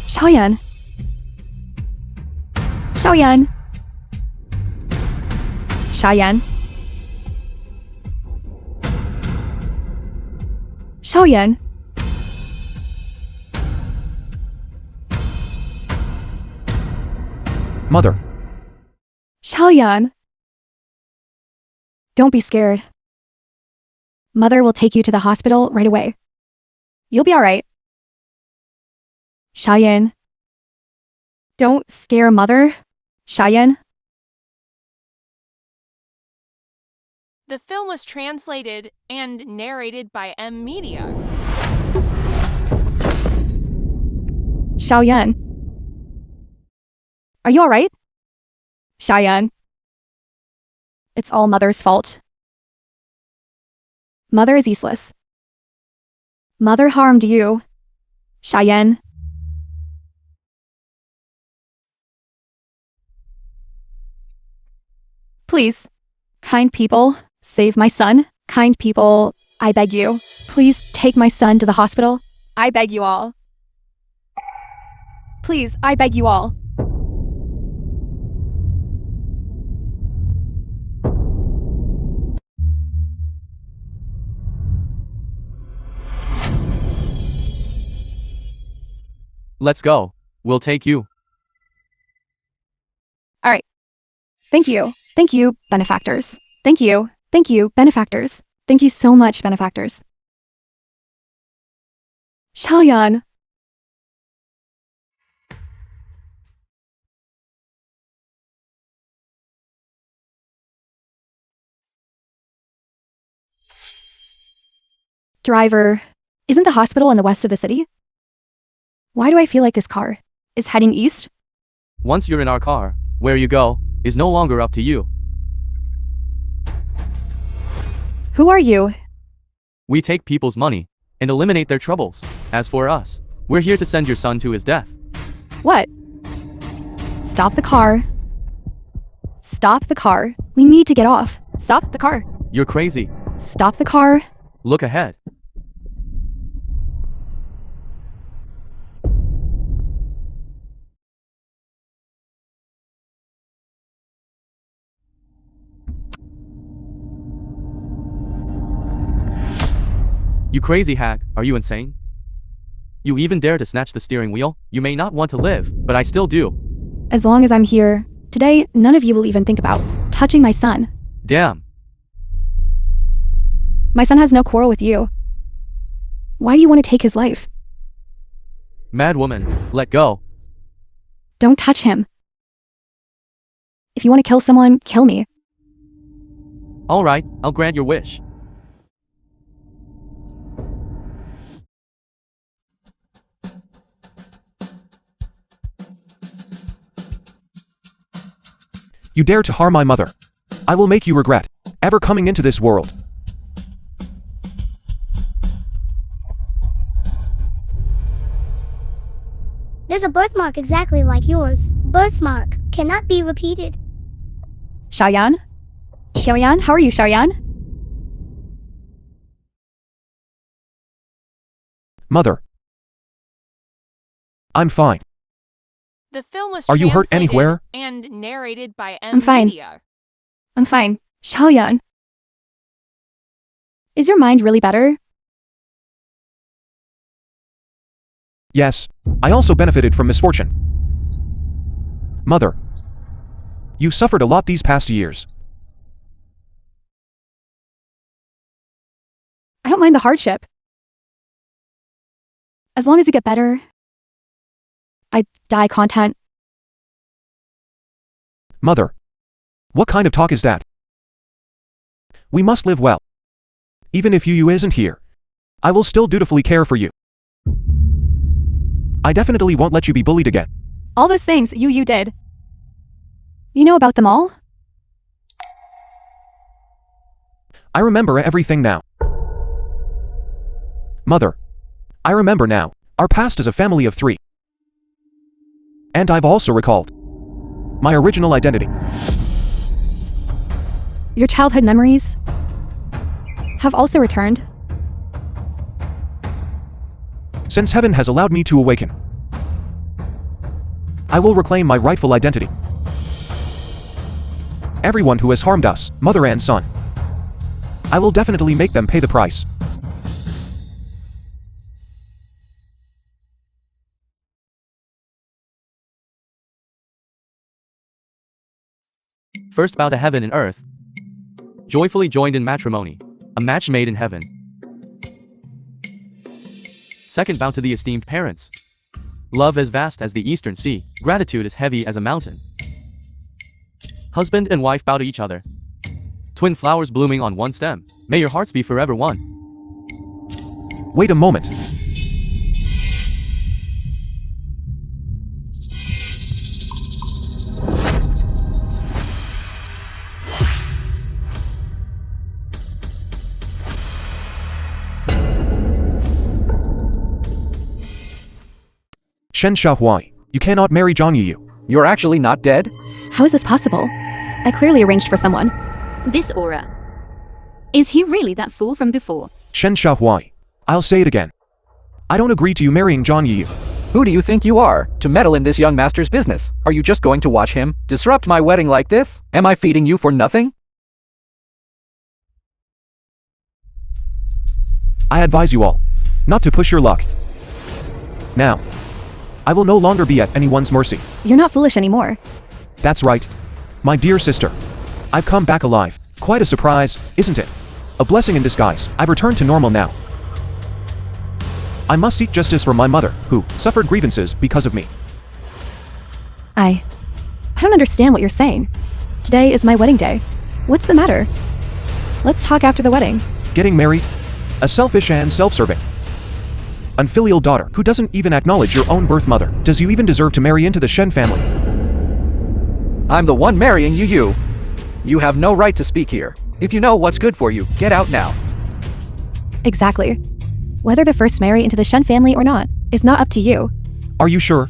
Xiaoyan. Xiaoyan. Xiaoyan. Xiaoyan. Mother. Xiaoyan. Don't be scared. Mother will take you to the hospital right away. You'll be all right. Xiaoyan. Don't scare Mother. Xiaoyan. The film was translated and narrated by Media. Xiaoyan. Are you alright? Xiaoyan. It's all Mother's fault. Mother is useless. Mother harmed you. Xiaoyan. Please. Kind people, save my son. Kind people, I beg you. Please take my son to the hospital. I beg you all. Please, I beg you all. Let's go. We'll take you. Alright. Thank you. Thank you, benefactors. Thank you. Thank you, benefactors. Thank you so much, benefactors. Xiaoyan. Driver, isn't the hospital in the west of the city? Why do I feel like this car is heading east? Once you're in our car, where you go is no longer up to you. Who are you? We take people's money and eliminate their troubles. As for us, we're here to send your son to his death. What? Stop the car. Stop the car. We need to get off. Stop the car. You're crazy. Stop the car. Look ahead. You crazy hack, are you insane? You even dare to snatch the steering wheel? You may not want to live, but I still do. As long as I'm here, today none of you will even think about touching my son. Damn. My son has no quarrel with you. Why do you want to take his life? Mad woman, let go. Don't touch him. If you want to kill someone, kill me. Alright, I'll grant your wish. You dare to harm my mother. I will make you regret ever coming into this world. There's a birthmark exactly like yours. Birthmark cannot be repeated. Xiaoyan? Xiaoyan, how are you, Xiaoyan? Mother. I'm fine. The film was Are you hurt translated anywhere? and narrated by I'm fine. Media. I'm fine. Xiaoyan. Is your mind really better? Yes, I also benefited from misfortune. Mother. You suffered a lot these past years. I don't mind the hardship. As long as you get better, I die content. Mother. What kind of talk is that? We must live well. Even if you isn't here, I will still dutifully care for you. I definitely won't let you be bullied again. All those things you did. You know about them all? I remember everything now. Mother. I remember now. Our past is a family of 3. And I've also recalled my original identity. Your childhood memories have also returned. Since heaven has allowed me to awaken, I will reclaim my rightful identity. Everyone who has harmed us, mother and son, I will definitely make them pay the price. First bow to heaven and earth. Joyfully joined in matrimony. A match made in heaven. Second bow to the esteemed parents. Love as vast as the eastern sea. Gratitude as heavy as a mountain. Husband and wife bow to each other. Twin flowers blooming on one stem. May your hearts be forever one. Wait a moment. Shen Xiaohui, you cannot marry Zhang Yu. You're actually not dead? How is this possible? I clearly arranged for someone. This aura. Is he really that fool from before? Shen Xiaohui, I'll say it again. I don't agree to you marrying Zhang Yu. Who do you think you are, to meddle in this young master's business? Are you just going to watch him disrupt my wedding like this? Am I feeding you for nothing? I advise you all not to push your luck. Now, I will no longer be at anyone's mercy. You're not foolish anymore. That's right. My dear sister. I've come back alive. Quite a surprise, isn't it? A blessing in disguise. I've returned to normal now. I must seek justice for my mother, who suffered grievances because of me. I don't understand what you're saying. Today is my wedding day. What's the matter? Let's talk after the wedding. Getting married? A selfish and self-serving, unfilial daughter who doesn't even acknowledge your own birth mother. Does you even deserve to marry into the Shen family? I'm the one marrying you. You have no right to speak here. If you know what's good for you, get out now. Exactly. Whether to first marry into the Shen family or not is not up to you. Are you sure?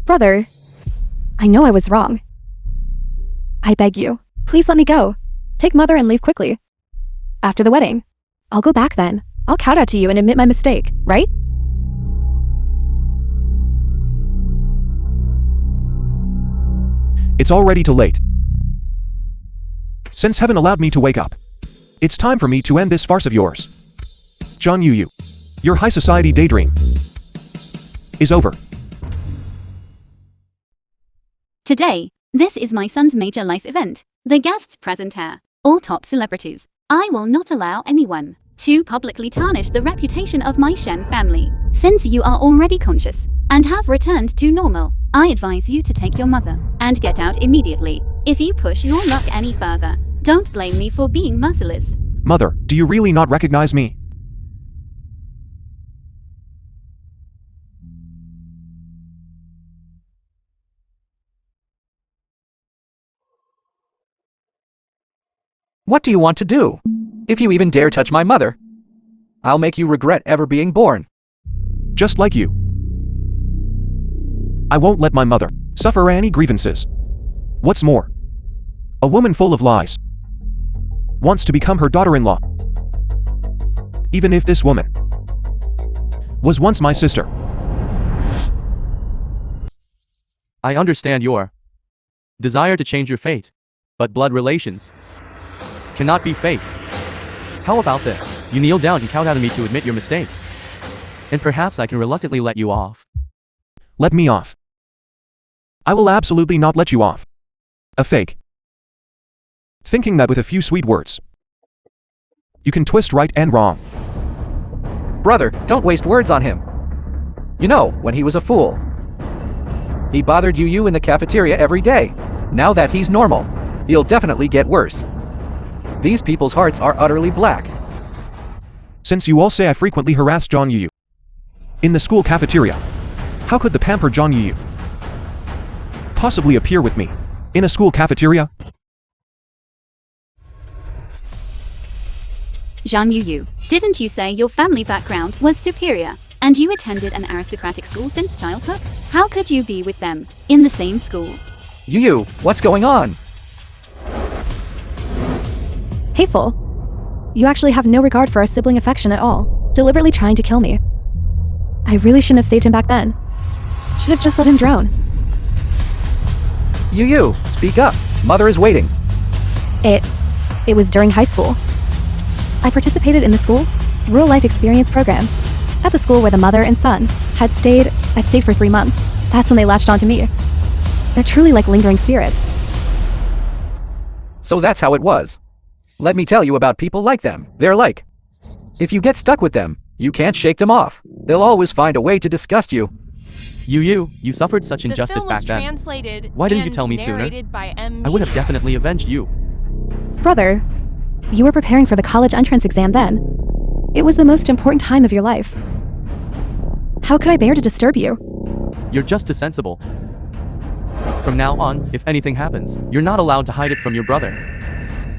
Brother, I know I was wrong. I beg you, please let me go. Take mother and leave quickly. After the wedding, I'll go back then. I'll kowtow to you and admit my mistake, right? It's already too late. Since heaven allowed me to wake up, it's time for me to end this farce of yours. Zhang Yu, your high society daydream is over. Today, this is my son's major life event. The guests present are all top celebrities. I will not allow anyone to publicly tarnish the reputation of my Shen family. Since you are already conscious and have returned to normal, I advise you to take your mother and get out immediately. If you push your luck any further, don't blame me for being merciless. Mother, do you really not recognize me? What do you want to do? If you even dare touch my mother, I'll make you regret ever being born. Just like you. I won't let my mother suffer any grievances. What's more, a woman full of lies wants to become her daughter-in-law. Even if this woman was once my sister. I understand your desire to change your fate, but blood relations cannot be faked. How about this? You kneel down and kowtow to me to admit your mistake, and perhaps I can reluctantly let you off. Let me off. I will absolutely not let you off. A fake. Thinking that with a few sweet words, you can twist right and wrong. Brother, don't waste words on him. You know, when he was a fool, he bothered you in the cafeteria every day. Now that he's normal, he'll definitely get worse. These people's hearts are utterly black. Since you all say I frequently harass Zhang Yu in the school cafeteria, how could the pampered Zhang Yu possibly appear with me in a school cafeteria? Zhang Yu, didn't you say your family background was superior, and you attended an aristocratic school since childhood? How could you be with them in the same school? Yu, what's going on? Hateful. You actually have no regard for our sibling affection at all, deliberately trying to kill me. I really shouldn't have saved him back then. Should have just let him drown. Yu, speak up. Mother is waiting. It was during high school. I participated in the school's Rural Life Experience program. At the school where the mother and son had stayed, I stayed for 3 months. That's when they latched onto me. They're truly like lingering spirits. So that's how it was. Let me tell you about people like them. They're like, if you get stuck with them, you can't shake them off. They'll always find a way to disgust you. You suffered such injustice the film back was then. translated Why didn't you and tell me sooner? narrated by I would have definitely avenged you. Brother, you were preparing for the college entrance exam then. It was the most important time of your life. How could I bear to disturb you? You're just too sensible. From now on, if anything happens, you're not allowed to hide it from your brother.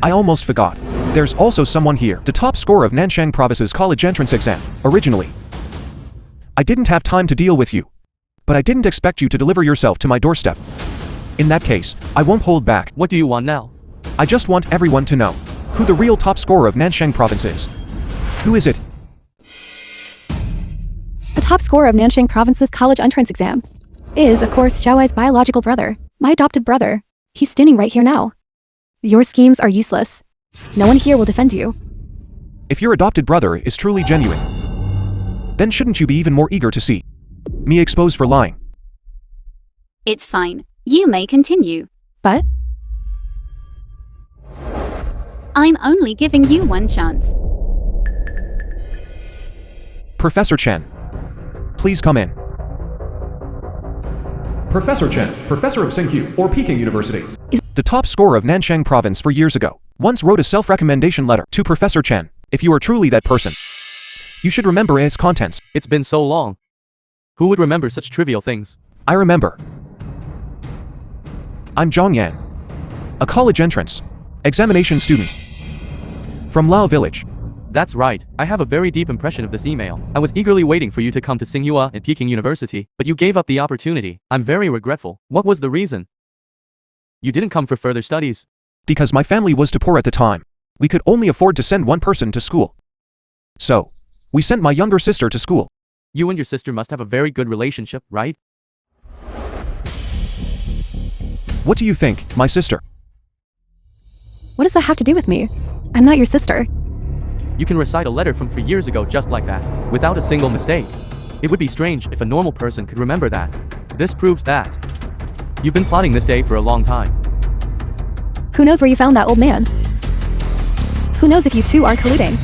I almost forgot There's also someone here, the top scorer of Nanshang Province's college entrance exam, originally. I didn't have time to deal with you. But I didn't expect you to deliver yourself to my doorstep. In that case, I won't hold back. What do you want now? I just want everyone to know who the real top scorer of Nanshang Province is. Who is it? The top scorer of Nanshang Province's college entrance exam is, of course, Xiaoai's biological brother, my adopted brother. He's standing right here now. Your schemes are useless. No one here will defend you. If your adopted brother is truly genuine, then shouldn't you be even more eager to see me exposed for lying? It's fine. You may continue. But I'm only giving you one chance. Professor Chen, please come in. Professor Chen, professor of Tsinghua or Peking University. The top scorer of Nanshang Province 4 years ago once wrote a self-recommendation letter to Professor Chen. If you are truly that person, you should remember its contents. It's been so long. Who would remember such trivial things? I remember. I'm Zhang Yan, a college entrance examination student from Lao Village. That's right. I have a very deep impression of this email. I was eagerly waiting for you to come to Tsinghua and Peking University, but you gave up the opportunity. I'm very regretful. What was the reason? You didn't come for further studies. Because my family was too poor at the time. We could only afford to send one person to school. So, we sent my younger sister to school. You and your sister must have a very good relationship, right? What do you think, my sister? what does that have to do with me? I'm not your sister. You can recite a letter from 4 years ago just like that, without a single mistake. It would be strange if a normal person could remember that. This proves that you've been plotting this day for a long time. Who knows where you found that old man? Who knows if you two are colluding?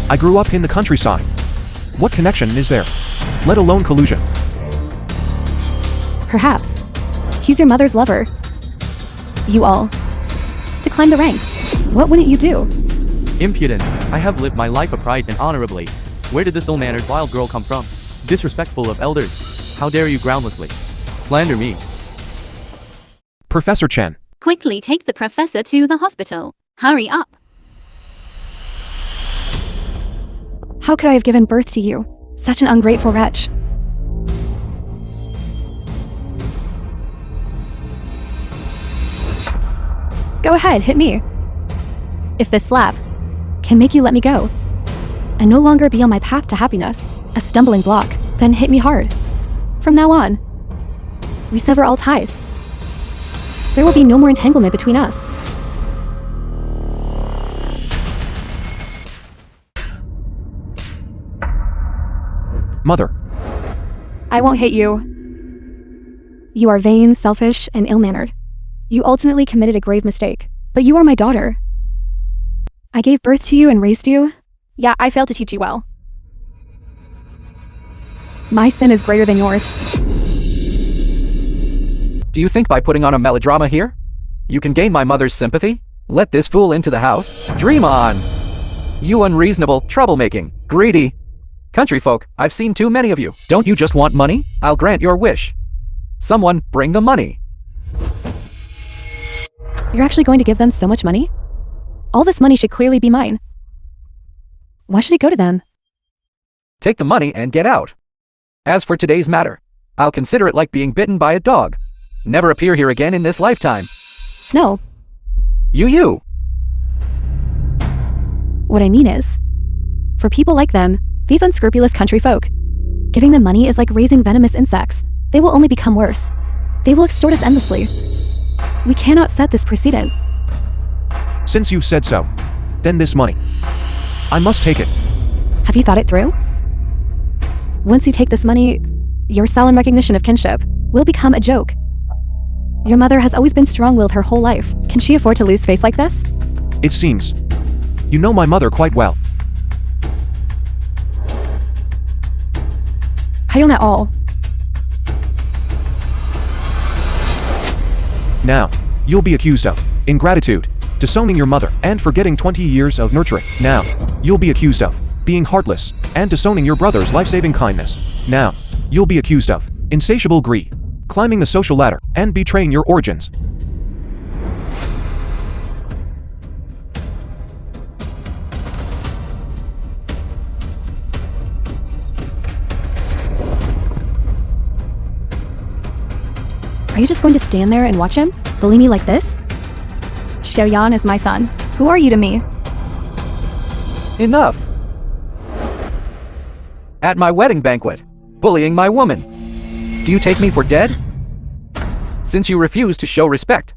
I grew up in the countryside. What connection is there? Let alone collusion. Perhaps. He's your mother's lover. You all. To climb the ranks. What wouldn't you do? Impudence. I have lived my life upright and honorably. Where did this ill-mannered wild girl come from? Disrespectful of elders. How dare you groundlessly slander me? Professor Chen. Quickly take the professor to the hospital. Hurry up. How could I have given birth to you? Such an ungrateful wretch. Go ahead, hit me. If this slap can make you let me go and no longer be on my path to happiness, a stumbling block, then hit me hard. From now on, we sever all ties. There will be no more entanglement between us. Mother. I won't hit you. You are vain, selfish, and ill-mannered. You ultimately committed a grave mistake, but you are my daughter. I gave birth to you and raised you. Yeah, I failed to teach you well. My sin is greater than yours. Do you think by putting on a melodrama here, you can gain my mother's sympathy? Let this fool into the house? Dream on! You unreasonable, troublemaking, greedy country folk, I've seen too many of you. Don't you just want money? I'll grant your wish. Someone, bring the money. You're actually going to give them so much money? All this money should clearly be mine. Why should it go to them? Take the money and get out. As for today's matter, I'll consider it like being bitten by a dog. Never appear here again in this lifetime. No. You. What I mean is, for people like them, these unscrupulous country folk, giving them money is like raising venomous insects. They will only become worse. They will extort us endlessly. We cannot set this precedent. Since you've said so, then this money, I must take it. Have you thought it through? Once you take this money, your solemn recognition of kinship will become a joke. Your mother has always been strong-willed her whole life. Can she afford to lose face like this? It seems. You know my mother quite well. I don't at all. Now, you'll be accused of ingratitude, disowning your mother, and forgetting 20 years of nurturing. Now, you'll be accused of being heartless, and disowning your brother's life-saving kindness. Now, you'll be accused of insatiable greed, climbing the social ladder, and betraying your origins. Are you just going to stand there and watch him? Bully me like this? Xiaoyan is my son. Who are you to me? Enough! At my wedding banquet, bullying my woman. Do you take me for dead? Since you refuse to show respect,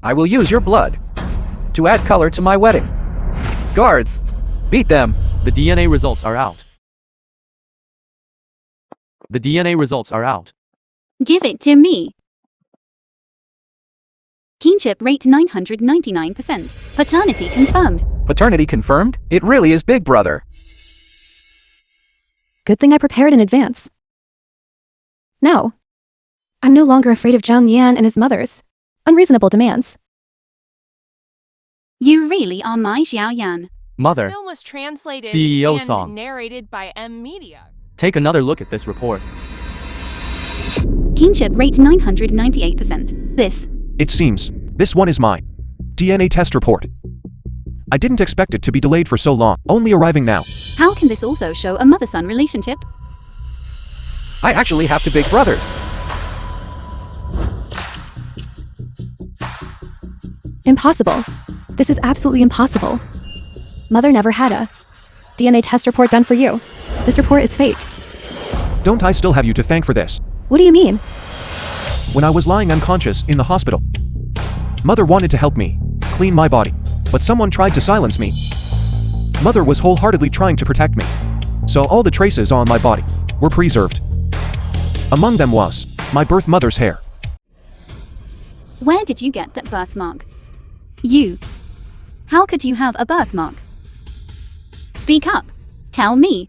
I will use your blood to add color to my wedding. Guards, beat them. The DNA results are out. The DNA results are out. Give it to me. Kinship rate 999%. Paternity confirmed. Paternity confirmed? It really is Big Brother. Good thing I prepared in advance. No. I'm no longer afraid of Zhang Yan and his mother's unreasonable demands. You really are my Xiaoyan. Mother, Film was translated CEO and song. narrated by M Media. take another look at this report. Kinship rate 998%. This. It seems, this one is mine. DNA test report. I didn't expect it to be delayed for so long, only arriving now. How can this also show a mother-son relationship? I actually have two big brothers. Impossible. This is absolutely impossible. Mother never had a DNA test report done for you. This report is fake. Don't I still have you to thank for this? What do you mean? When I was lying unconscious in the hospital, Mother wanted to help me clean my body, but someone tried to silence me. Mother was wholeheartedly trying to protect me, so all the traces on my body were preserved. Among them was my birth mother's hair. Where did you get that birthmark? You. How could you have a birthmark? Speak up. Tell me.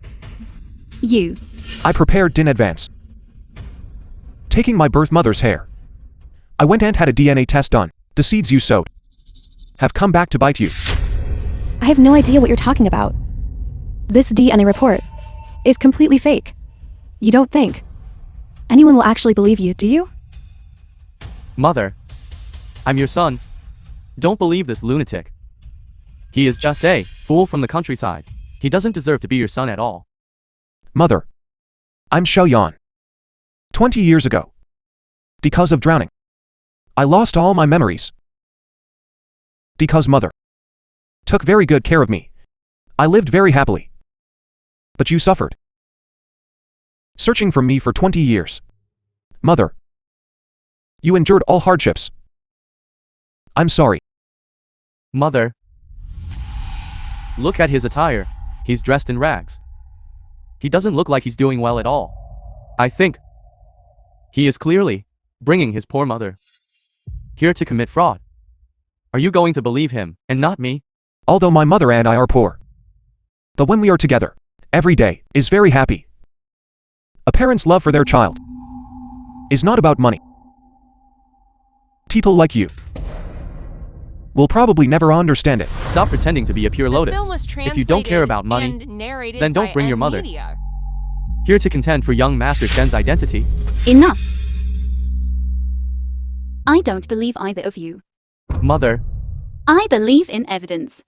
You. I prepared in advance. Taking my birth mother's hair, I went and had a DNA test done. The seeds you sowed have come back to bite you. I have no idea what you're talking about. This DNA report is completely fake. You don't think anyone will actually believe you, do you? Mother, I'm your son. Don't believe this lunatic. He is just a fool from the countryside. He doesn't deserve to be your son at all. Mother, I'm Xiaoyan. 20 years ago, because of drowning, I lost all my memories. Because Mother took very good care of me, I lived very happily. But you suffered, searching for me for 20 years. Mother, you endured all hardships. I'm sorry. Mother, look at his attire. He's dressed in rags. He doesn't look like he's doing well at all. I think he is clearly bringing his poor mother here to commit fraud. Are you going to believe him, and not me? Although my mother and I are poor, but when we are together, every day is very happy. A parent's love for their child is not about money. People like you will probably never understand it. Stop pretending to be a pure The lotus. film was If you don't care about money, and narrated then don't by bring your M mother Media. here to contend for young Master Shen's identity. Enough. I don't believe either of you. Mother, I believe in evidence.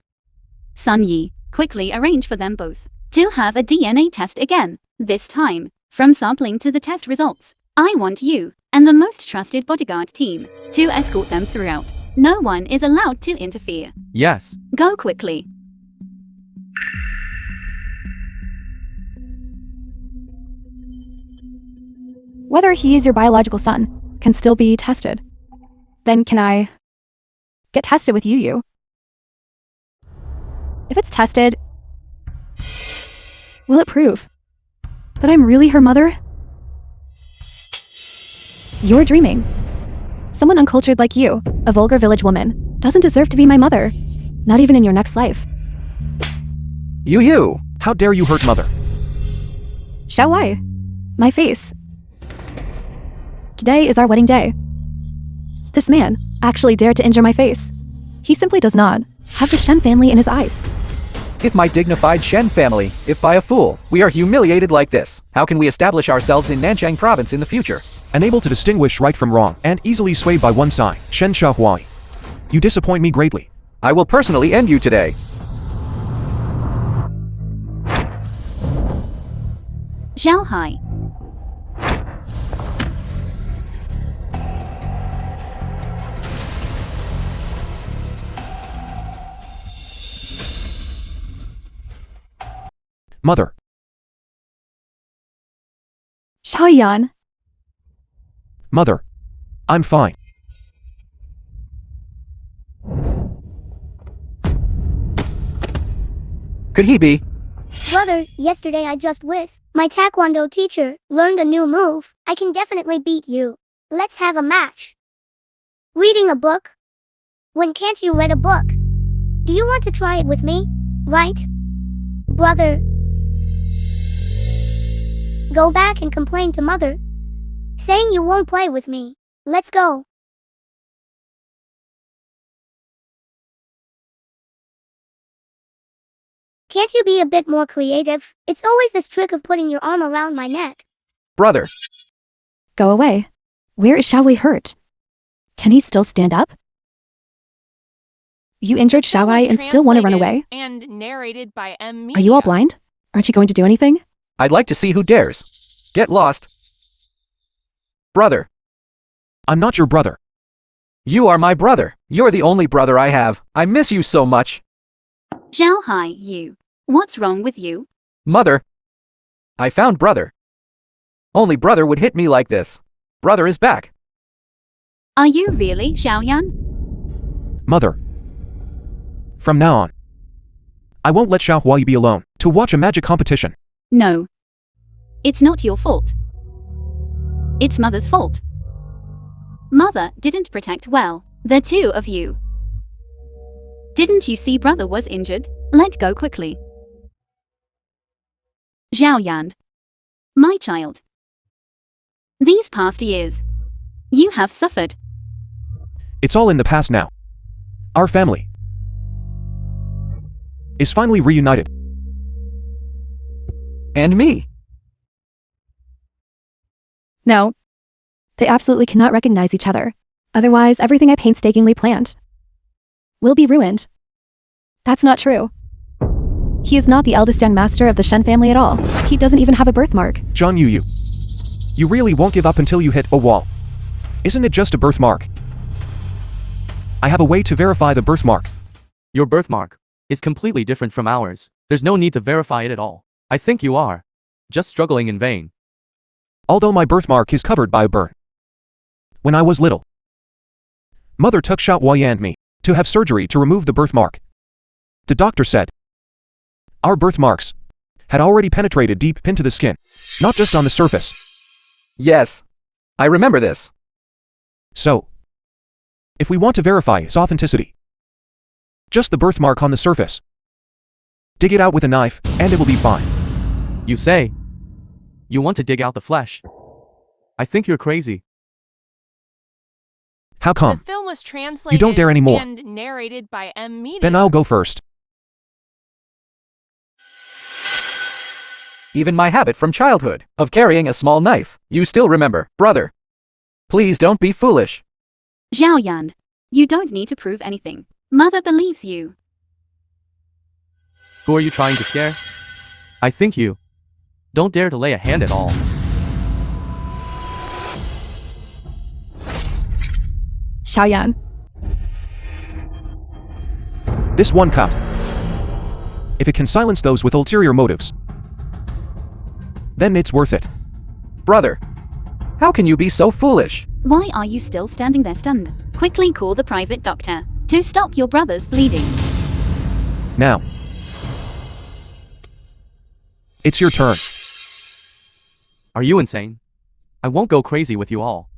Sun Yi, quickly arrange for them both to have a DNA test again, this time, from sampling to the test results. I want you and the most trusted bodyguard team to escort them throughout. No one is allowed to interfere. yes. Go quickly. Whether he is your biological son can still be tested. Then can I get tested with you? If it's tested, will it prove that I'm really her mother? You're dreaming. Someone uncultured like you, a vulgar village woman, doesn't deserve to be my mother. Not even in your next life. You. How dare you hurt Mother? Xiao Wai, my face. Today is our wedding day. This man actually dared to injure my face. He simply does not have the Shen family in his eyes. If my dignified Shen family, if by a fool, we are humiliated like this, how can we establish ourselves in Nanchang province in the future? Unable to distinguish right from wrong and easily swayed by one side, Shen Shaohuai. You disappoint me greatly. I will personally end you today. Zhao Hai. Mother. Xiaoyan. Mother. I'm fine. Could he be? Brother, yesterday I just with my taekwondo teacher learned a new move. I can definitely beat you. Let's have a match. Reading a book? When can't you read a book? Do you want to try it with me? Right? Brother. Go back and complain to mother, saying you won't play with me. Let's go. Can't you be a bit more creative? It's always this trick of putting your arm around my neck. Brother. Go away. Where is Xiaowei hurt? Can he still stand up? You injured Film was Xiaowei and still want to run translated away? And narrated by Are you all blind? Aren't you going to do anything? I'd like to see who dares. Get lost. Brother. I'm not your brother. You are my brother. You're the only brother I have. I miss you so much. Zhao Hai, you. What's wrong with you? Mother. I found brother. Only brother would hit me like this. Brother is back. Are you really, Xiaoyan? Mother. From now on, I won't let Xiao Huai be alone to watch a magic competition. No. It's not your fault. It's mother's fault. Mother didn't protect well, the two of you. Didn't you see brother was injured? Let go quickly. Xiaoyan. My child. These past years, you have suffered. It's all in the past now. Our family is finally reunited. And me. No. They absolutely cannot recognize each other. Otherwise, everything I painstakingly planned will be ruined. That's not true. He is not the eldest young master of the Shen family at all. He doesn't even have a birthmark. Zhang Yuyu. You really won't give up until you hit a wall. Isn't it just a birthmark? I have a way to verify the birthmark. Your birthmark is completely different from ours. There's no need to verify it at all. I think you are just struggling in vain. Although my birthmark is covered by a burn. When I was little, Mother took Xiao Huai and me to have surgery to remove the birthmark. The doctor said our birthmarks had already penetrated deep into the skin, not just on the surface. Yes. I remember this. So, if we want to verify its authenticity, just the birthmark on the surface, dig it out with a knife and it will be fine. You say you want to dig out the flesh. I think you're crazy. How The come? film was translated don't dare anymore. and narrated by Media. Then I'll go first. Even my habit from childhood of carrying a small knife, you still remember, brother. Please don't be foolish. Xiaoyan. You don't need to prove anything. Mother believes you. Who are you trying to scare? I think you don't dare to lay a hand at all. Xiaoyan. This one cut, if it can silence those with ulterior motives, then it's worth it. Brother. How can you be so foolish? Why are you still standing there stunned? Quickly call the private doctor to stop your brother's bleeding. Now, it's your turn. Are you insane? I won't go crazy with you all.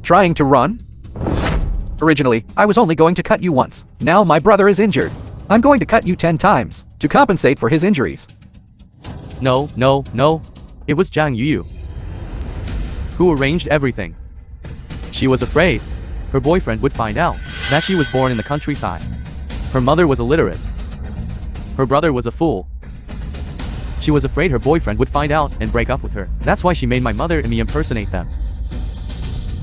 Trying to run? Originally, I was only going to cut you once. Now my brother is injured. I'm going to cut you 10 times to compensate for his injuries. No, no, no. It was Zhang Yuyu who arranged everything. She was afraid her boyfriend would find out that she was born in the countryside. Her mother was illiterate. Her brother was a fool. She was afraid her boyfriend would find out and break up with her. That's why she made my mother and me impersonate them.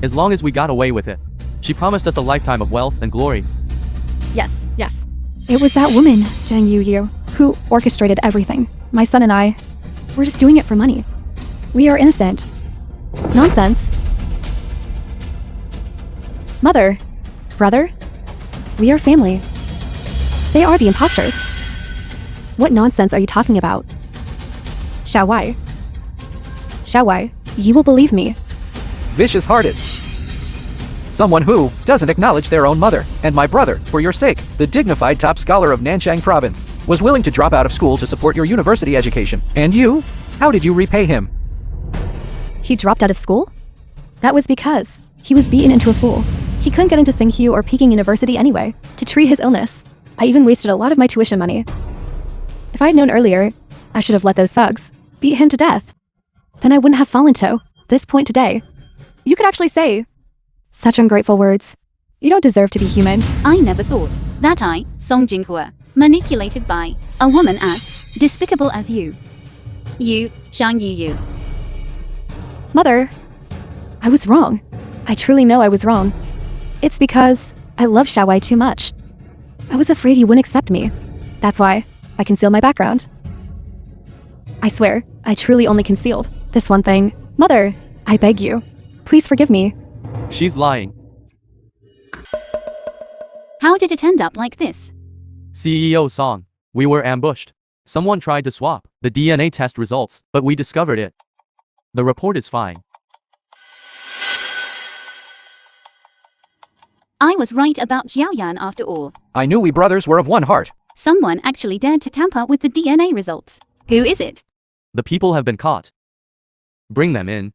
As long as we got away with it, she promised us a lifetime of wealth and glory. Yes, yes. It was that woman, Zhang Yuyu, who orchestrated everything. My son and I, we're just doing it for money. We are innocent. Nonsense. Mother, brother, we are family. They are the imposters. What nonsense are you talking about? Xiaowai. Xiaowai, you will believe me. Vicious-hearted. Someone who doesn't acknowledge their own mother, and my brother, for your sake, the dignified top scholar of Nanchang province, was willing to drop out of school to support your university education. And you? How did you repay him? He dropped out of school? That was because he was beaten into a fool. He couldn't get into Tsinghua or Peking University anyway, to treat his illness. I even wasted a lot of my tuition money. If I had known earlier, I should have let those thugs beat him to death. Then I wouldn't have fallen to this point today. You could actually say such ungrateful words. You don't deserve to be human. I never thought that I, Song Jinghua, manipulated by a woman as despicable as you. You, Zhang Yuyu. Mother, I was wrong. I truly know I was wrong. It's because I love Xiaowai too much. I was afraid he wouldn't accept me. That's why I concealed my background. I swear, I truly only concealed this one thing. Mother, I beg you, please forgive me. She's lying. How did it end up like this? CEO Song. We were ambushed. Someone tried to swap the DNA test results, but we discovered it. The report is fine. I was right about Xiaoyan after all. I knew we brothers were of one heart. Someone actually dared to tamper with the DNA results. Who is it? The people have been caught. Bring them in.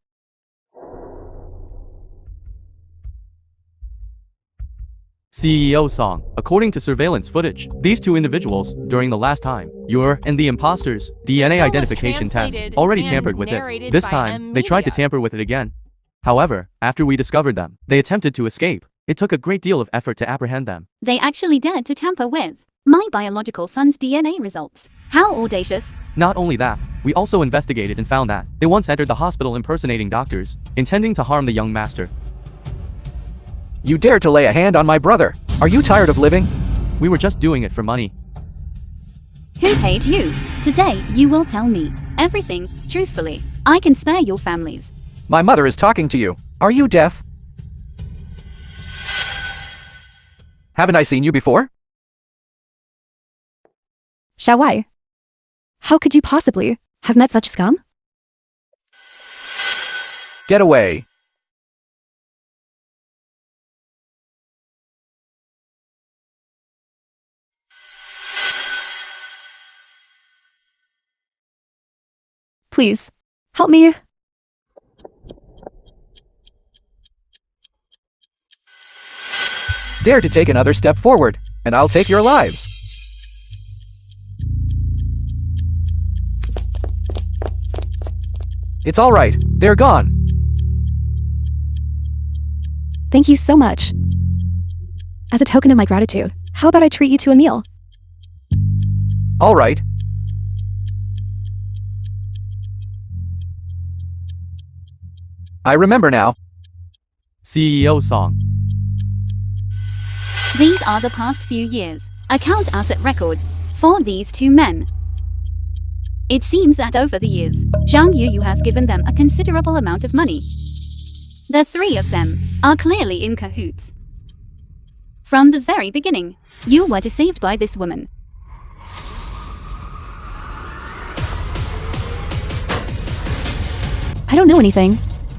CEO Song. According to surveillance footage, these two individuals, during the last time, your and the imposters' DNA identification test already tampered with it. This time, they tried to tamper with it again. However, after we discovered them, they attempted to escape. It took a great deal of effort to apprehend them. They actually dared to tamper with my biological son's DNA results. How audacious. Not only that, we also investigated and found that they once entered the hospital impersonating doctors, intending to harm the young master. You dared to lay a hand on my brother. Are you tired of living? We were just doing it for money. Who paid you? Today, you will tell me everything, truthfully. I can spare your families. My mother is talking to you. Are you deaf? Haven't I seen you before? Xiaowai, how could you possibly have met such scum? Get away. Please, help me. Dare to take another step forward, and I'll take your lives. It's all right. They're gone. Thank you so much. As a token of my gratitude, how about I treat you to a meal? All right. I remember now. CEO Song. These are the past few years. Account asset records for these two men. It seems that over the years, Zhang Yuyu has given them a considerable amount of money. The three of them are clearly in cahoots. From the very beginning, you were deceived by this woman. I don't know anything.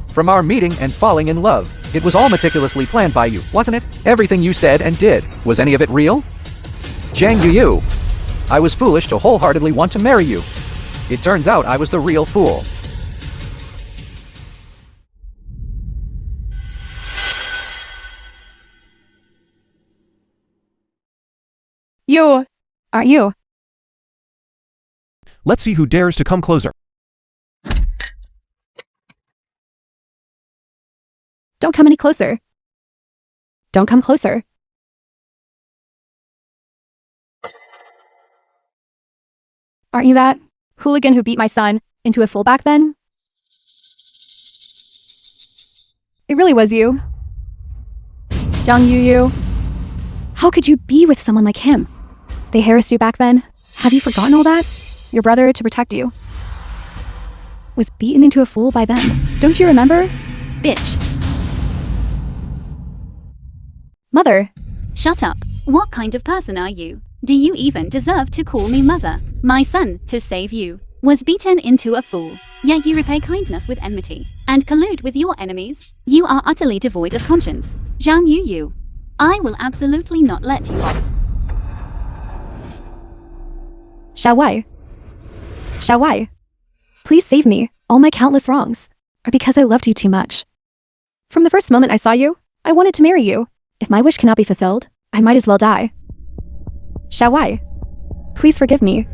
From our meeting and falling in love, it was all meticulously planned by you, wasn't it? Everything you said and did, was any of it real? Zhang Yuyu, I was foolish to wholeheartedly want to marry you. It turns out I was the real fool. You, aren't you? Let's see who dares to come closer. Don't come any closer. Don't come closer. Aren't you that hooligan who beat my son into a fool back then? It really was you. Zhang Yuyu. How could you be with someone like him? They harassed you back then. Have you forgotten all that? Your brother, to protect you, was beaten into a fool by them. Don't you remember? Bitch. Mother. Shut up. What kind of person are you? Do you even deserve to call me mother? My son, to save you, was beaten into a fool. Yet you repay kindness with enmity, and collude with your enemies. You are utterly devoid of conscience. Zhang Yu. I will absolutely not let you off. Xiao Wei. Xiao Wei. Please save me. All my countless wrongs are because I loved you too much. From the first moment I saw you, I wanted to marry you. If my wish cannot be fulfilled, I might as well die. Xiao Wei. Please forgive me.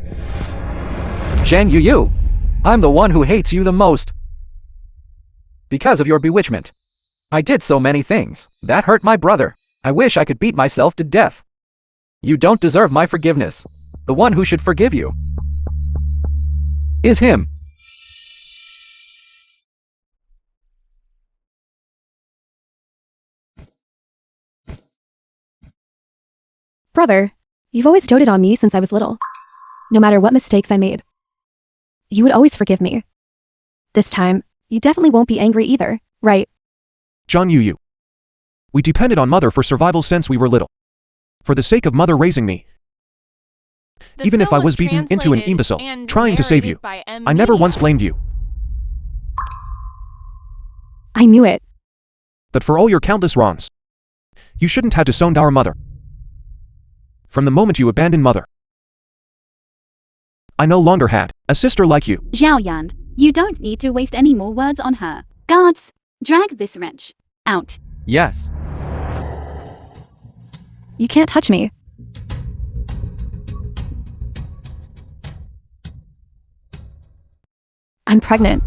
Zhang Yu. I'm the one who hates you the most. Because of your bewitchment. I did so many things that hurt my brother. I wish I could beat myself to death. You don't deserve my forgiveness. The one who should forgive you is him. Brother, you've always doted on me since I was little. No matter what mistakes I made, you would always forgive me. This time, you definitely won't be angry either, right? Zhang Yu. We depended on mother for survival since we were little. For the sake of mother raising me, even if I was beaten into an imbecile, trying to save you, I never once blamed you. I knew it. But for all your countless wrongs, you shouldn't have disowned our mother. From the moment you abandoned mother, I no longer had a sister like you. Zhao Yan, you don't need to waste any more words on her. Guards, drag this wretch out. Yes. You can't touch me. I'm pregnant.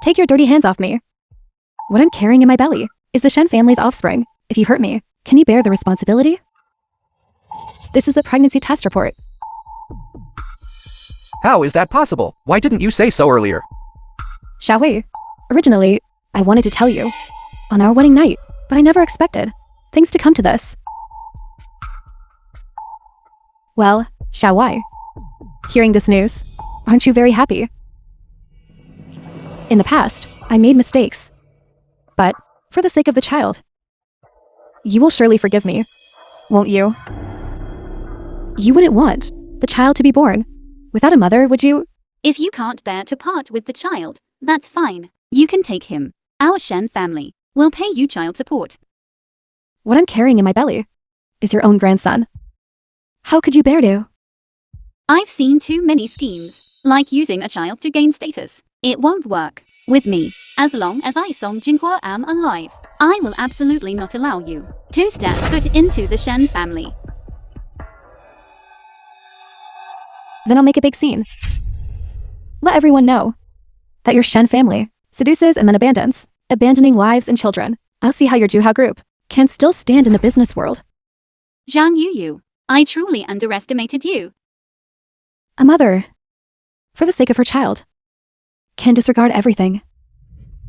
Take your dirty hands off me. What I'm carrying in my belly is the Shen family's offspring. If you hurt me, can you bear the responsibility? This is the pregnancy test report. How is that possible? Why didn't you say so earlier? Xiao Wei, originally, I wanted to tell you on our wedding night, but I never expected things to come to this. Well, Xiao Wei, hearing this news, aren't you very happy? In the past, I made mistakes, but for the sake of the child, you will surely forgive me, won't you? You wouldn't want the child to be born without a mother, would you? If you can't bear to part with the child, that's fine. You can take him. Our Shen family will pay you child support. What I'm carrying in my belly is your own grandson. How could you bear to? I've seen too many schemes, like using a child to gain status. It won't work with me. As long as I, Song Jinhua, am alive, I will absolutely not allow you to step foot into the Shen family. Then I'll make a big scene. Let everyone know that your Shen family seduces and then abandons, abandoning wives and children. I'll see how your Juhao group can still stand in the business world. Zhang Yu, I truly underestimated you. A mother, for the sake of her child, can disregard everything.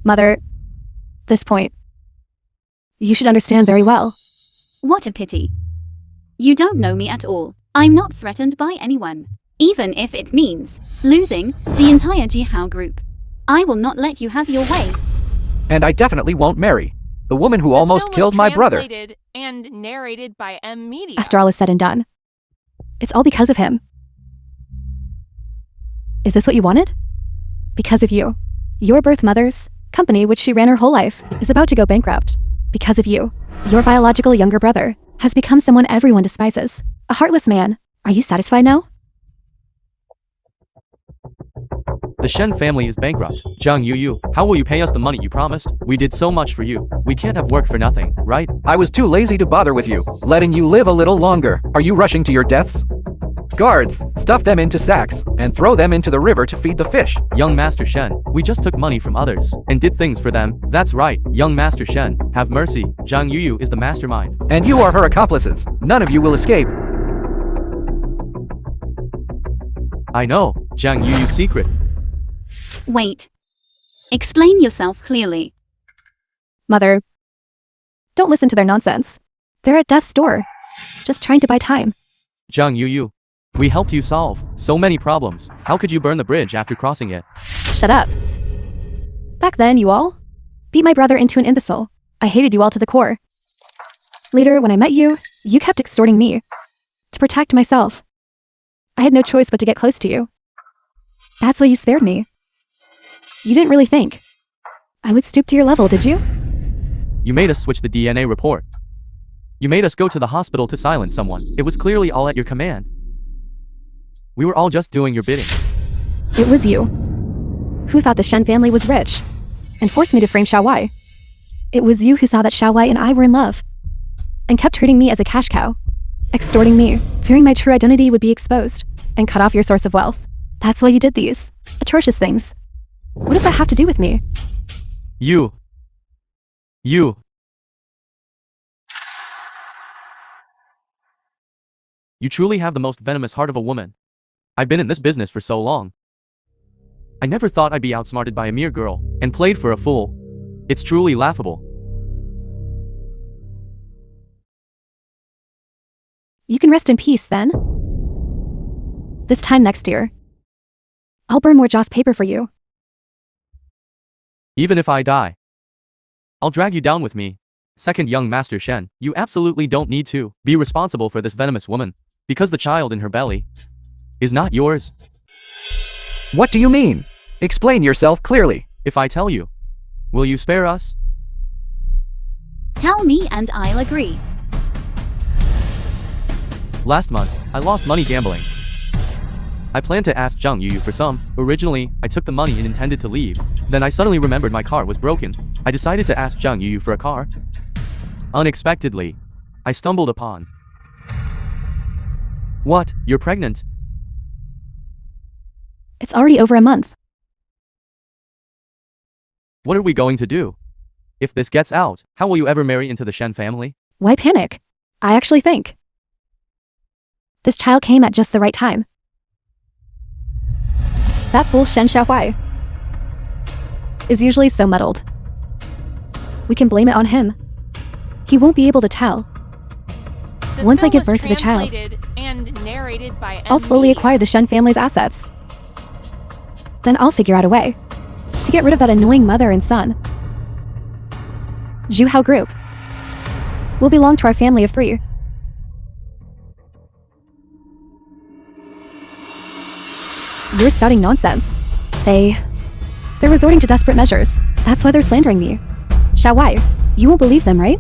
Mother, this point, you should understand very well. What a pity. You don't know me at all. I'm not threatened by anyone, even if it means losing the entire Juhao group. I will not let you have your way. And I definitely won't marry the woman who almost killed my brother. Translated and narrated by M Media. After all is said and done, it's all because of him. Is this what you wanted? Because of you. Your birth mother's company, which she ran her whole life, is about to go bankrupt. Because of you. Your biological younger brother has become someone everyone despises. A heartless man. Are you satisfied now? The Shen family is bankrupt. Zhang Yu, how will you pay us the money you promised? We did so much for you. We can't have work for nothing, right? I was too lazy to bother with you, letting you live a little longer. Are you rushing to your deaths? Guards, stuff them into sacks and throw them into the river to feed the fish. Young Master Shen, we just took money from others and did things for them. That's right, young Master Shen, have mercy. Zhang Yu is the mastermind. And you are her accomplices. None of you will escape. I know, Zhang Yu's secret. Wait. Explain yourself clearly. Mother, don't listen to their nonsense. They're at death's door, just trying to buy time. Zhang Yu, we helped you solve so many problems. How could you burn the bridge after crossing it? Shut up. Back then, you all beat my brother into an imbecile. I hated you all to the core. Later, when I met you, you kept extorting me to To protect myself. I had no choice but to get close to you. That's why you spared me. You didn't really think I would stoop to your level, did you? You made us switch the DNA report. You made us go to the hospital to silence someone. It was clearly all at your command. We were all just doing your bidding. It was you who thought the Shen family was rich and forced me to frame Xiaowai. It was you who saw that Xiaowai and I were in love and kept treating me as a cash cow, extorting me, fearing my true identity would be exposed and cut off your source of wealth. That's why you did these atrocious things. What does that have to do with me? You. You truly have the most venomous heart of a woman. I've been in this business for so long. I never thought I'd be outsmarted by a mere girl and played for a fool. It's truly laughable. You can rest in peace then. This time next year, I'll burn more Joss paper for you. Even if I die, I'll drag you down with me. Second young Master Shen, you absolutely don't need to be responsible for this venomous woman, because the child in her belly is not yours. What do you mean? Explain yourself clearly. If I tell you, will you spare us? Tell me and I'll agree. Last month, I lost money gambling. I planned to ask Zhang Yuyu for some. Originally, I took the money and intended to leave. Then I suddenly remembered my car was broken. I decided to ask Zhang Yuyu for a car. Unexpectedly, I stumbled upon... What? You're pregnant? It's already over a month. What are we going to do? If this gets out, how will you ever marry into the Shen family? Why panic? I actually think this child came at just the right time. That fool Shen Xiaohui is usually so muddled. We can blame it on him. He won't be able to tell. Once I give birth to the child, and narrated by I'll slowly acquire the Shen family's assets. Then I'll figure out a way to get rid of that annoying mother and son. Zhuhao Group will belong to our family of three. You're spouting nonsense. They're resorting to desperate measures. That's why they're slandering me. Xiaowai, you won't believe them, right?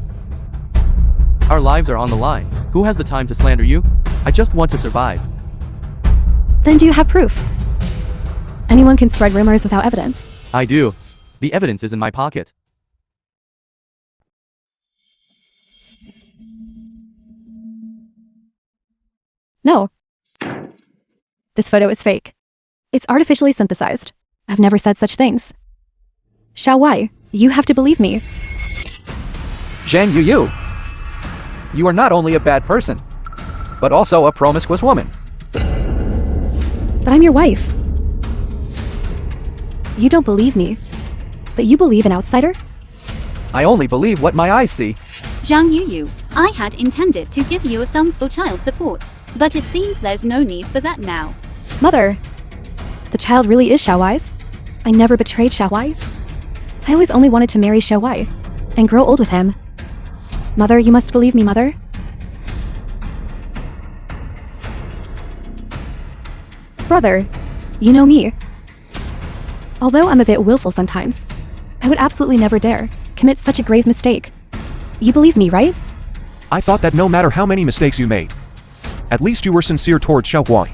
Our lives are on the line. Who has the time to slander you? I just want to survive. Then do you have proof? Anyone can spread rumors without evidence. I do. The evidence is in my pocket. No. This photo is fake. It's artificially synthesized. I've never said such things. Xiaowai, you have to believe me. Zhang Yuyu, you are not only a bad person, but also a promiscuous woman. But I'm your wife. You don't believe me, but you believe an outsider? I only believe what my eyes see. Zhang Yuyu, I had intended to give you a sum for child support, but it seems there's no need for that now. Mother, the child really is Xiaowai's. I never betrayed Xiaowai. I always only wanted to marry Xiaowai and grow old with him. Mother, you must believe me, Mother. Brother, you know me. Although I'm a bit willful sometimes, I would absolutely never dare commit such a grave mistake. You believe me, right? I thought that no matter how many mistakes you made, at least you were sincere towards Xiaohui.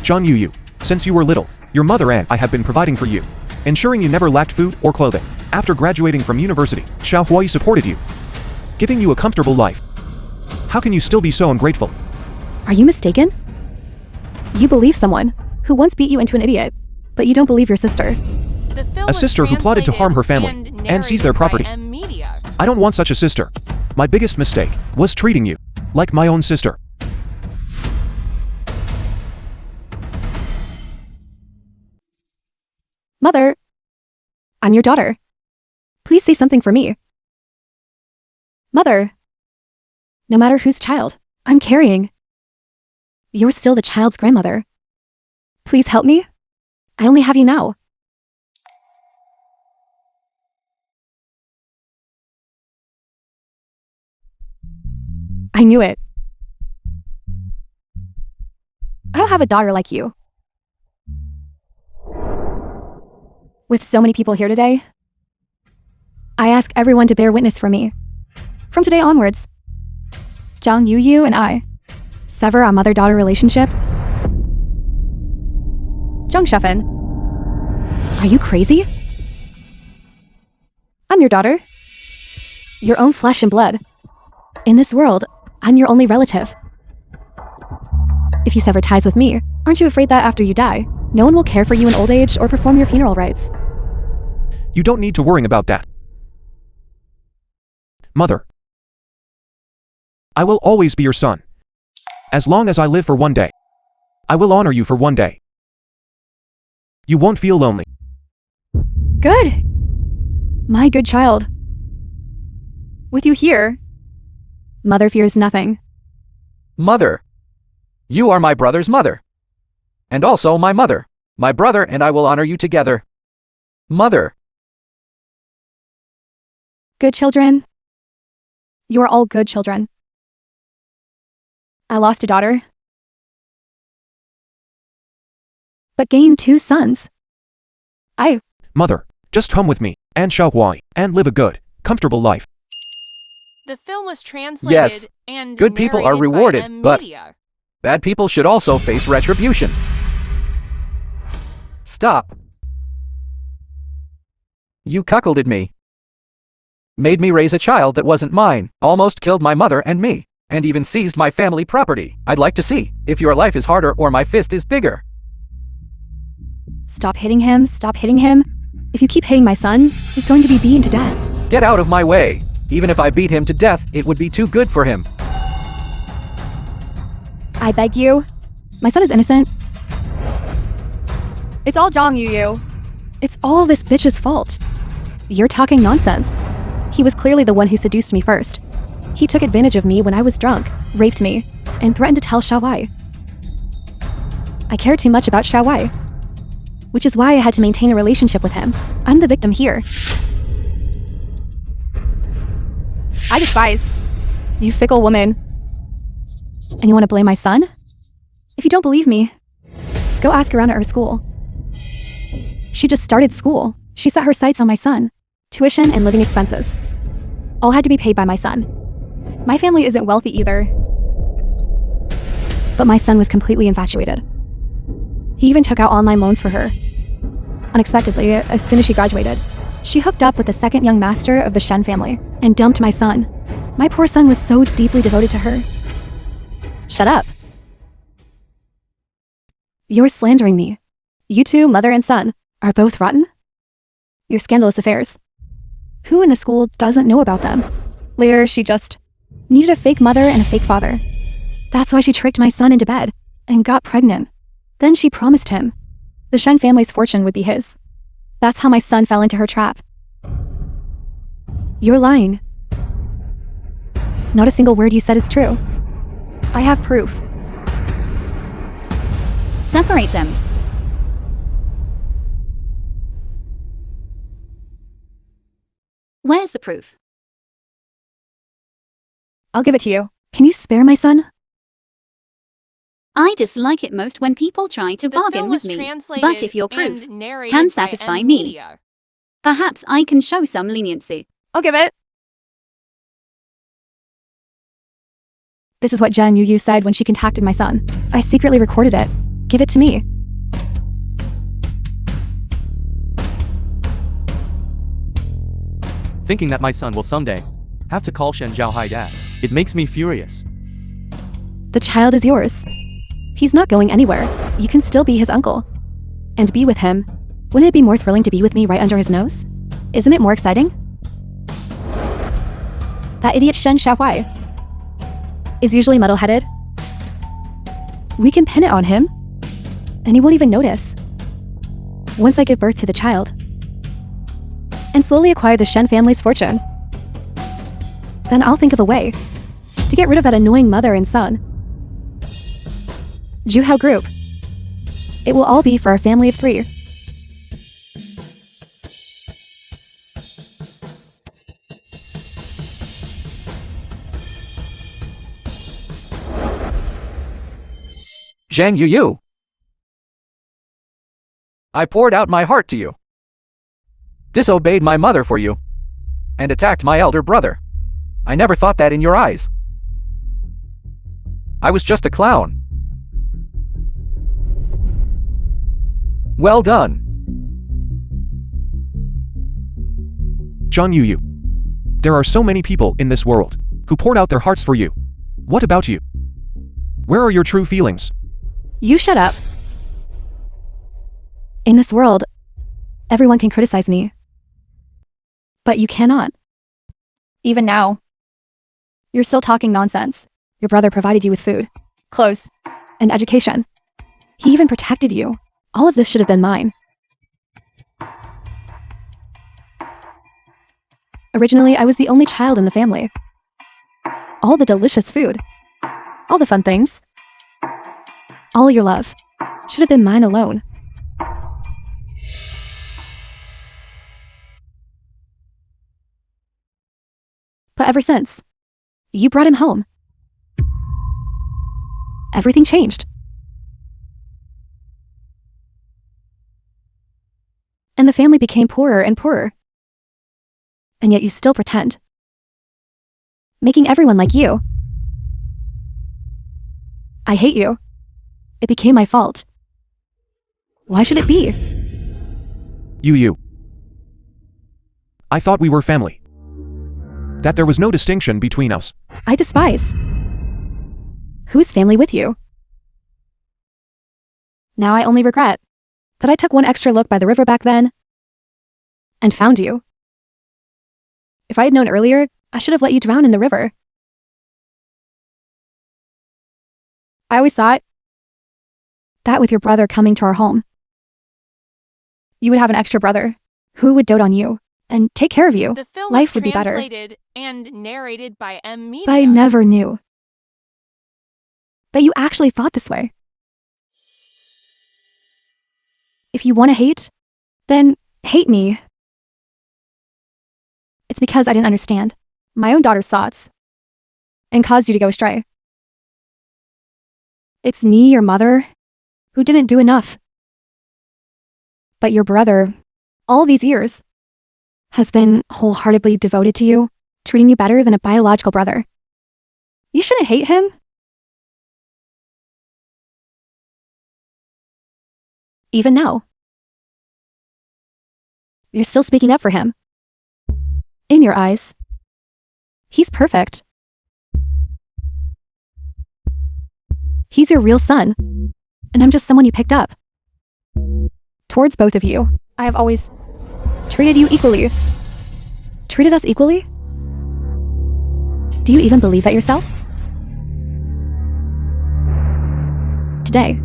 Zhang Yuyu, since you were little, your mother and I have been providing for you, ensuring you never lacked food or clothing. After graduating from university, Xiaohui supported you, giving you a comfortable life. How can you still be so ungrateful? Are you mistaken? You believe someone who once beat you into an idiot, but you don't believe your sister. A sister who plotted to harm her family and seize their property. I don't want such a sister. My biggest mistake was treating you like my own sister. Mother, I'm your daughter. Please say something for me. Mother, no matter whose child I'm carrying, you're still the child's grandmother. Please help me. I only have you now. I knew it. don't have a daughter like you. With so many people here today, I ask everyone to bear witness for me. From today onwards, Zhang Yuyu and I sever our mother-daughter relationship. Zhang Shefan, are you crazy? I'm your daughter. Your own flesh and blood. In this world, I'm your only relative. If you sever ties with me, aren't you afraid that after you die, no one will care for you in old age or perform your funeral rites? You don't need to worry about that. Mother, I will always be your son. As long as I live for one day, I will honor you for one day. You won't feel lonely. Good. My good child. With you here, Mother fears nothing. Mother. You are my brother's mother. And also my mother. My brother and I will honor you together. Mother. Good children. You are all good children. I lost a daughter, but gained 2 sons. Mother, just come with me, and Xiaohuai, and live a good, comfortable life. The film was translated Yes, and good people are narrated by rewarded, M but Media. bad people should also face retribution. Stop. You cuckolded me. Made me raise a child that wasn't mine, almost killed my mother and me, and even seized my family property. I'd like to see if your life is harder or my fist is bigger. Stop hitting him, stop hitting him. If you keep hitting my son, he's going to be beaten to death. Get out of my way. Even if I beat him to death, it would be too good for him. I beg you. My son is innocent. It's all Zhang Yuyu. It's all this bitch's fault. You're talking nonsense. He was clearly the one who seduced me first. He took advantage of me when I was drunk, raped me, and threatened to tell Xiaowai. I cared too much about Xiaowai, which is why I had to maintain a relationship with him. I'm the victim here. I despise you, fickle woman. And you want to blame my son? If you don't believe me, go ask around at her school. She just started school. She set her sights on my son. Tuition and living expenses all had to be paid by my son. My family isn't wealthy either, but my son was completely infatuated. He even took out online loans for her. Unexpectedly, as soon as she graduated, she hooked up with the second young master of the Shen family and dumped my son. My poor son was so deeply devoted to her. Shut up. You're slandering me. You two, mother and son, are both rotten? Your scandalous affairs. Who in the school doesn't know about them? Later, she just needed a fake mother and a fake father. That's why she tricked my son into bed and got pregnant. Then she promised him the Shen family's fortune would be his. That's how my son fell into her trap. You're lying. Not a single word you said is true. I have proof. Separate them. Where's the proof? I'll give it to you. Can you spare my son? I dislike it most when people try to The bargain film with was me. translated But if your proof and narrated can by satisfy M me, Media. perhaps I can show some leniency. I'll give it. This is what Zhang Yuyu said when she contacted my son. I secretly recorded it. Give it to me. Thinking that my son will someday have to call Shen Zhaohai dad. It makes me furious. The child is yours. He's not going anywhere. You can still be his uncle. And be with him. Wouldn't it be more thrilling to be with me right under his nose? Isn't it more exciting? That idiot Shen Xiaohuai is usually muddle-headed. We can pin it on him, and he won't even notice. Once I give birth to the child, and slowly acquire the Shen family's fortune, then I'll think of a way to get rid of that annoying mother and son. Juhao Group. It will all be for our family of 3. Zhang Yu. I poured out my heart to you, disobeyed my mother for you, and attacked my elder brother. I never thought that in your eyes. I was just a clown. Well done. Zhang Yu. There are so many people in this world who poured out their hearts for you. What about you? Where are your true feelings? You shut up. In this world, everyone can criticize me. But you cannot. Even now. You're still talking nonsense. Your brother provided you with food, clothes, and education. He even protected you. All of this should have been mine. Originally, I was the only child in the family. All the delicious food, all the fun things, all your love should have been mine alone. But ever since, you brought him home. Everything changed. And the family became poorer and poorer. And yet you still pretend. Making everyone like you. I hate you. It became my fault. Why should it be? Yu. I thought we were family. That there was no distinction between us. I despise. Who's family with you? Now I only regret that I took one extra look by the river back then and found you. If I had known earlier, I should have let you drown in the river. I always thought that with your brother coming to our home, you would have an extra brother who would dote on you and take care of you. The film Life was would be better. translated and narrated by M. Media. But I never knew that you actually thought this way. If you want to hate, then hate me. It's because I didn't understand my own daughter's thoughts and caused you to go astray. It's me, your mother, who didn't do enough. But your brother, all these years, has been wholeheartedly devoted to you, treating you better than a biological brother. You shouldn't hate him. Even now. You're still speaking up for him. In your eyes, he's perfect. He's your real son, and I'm just someone you picked up. Towards both of you, I have always treated you equally. Treated us equally? Do you even believe that yourself? Today,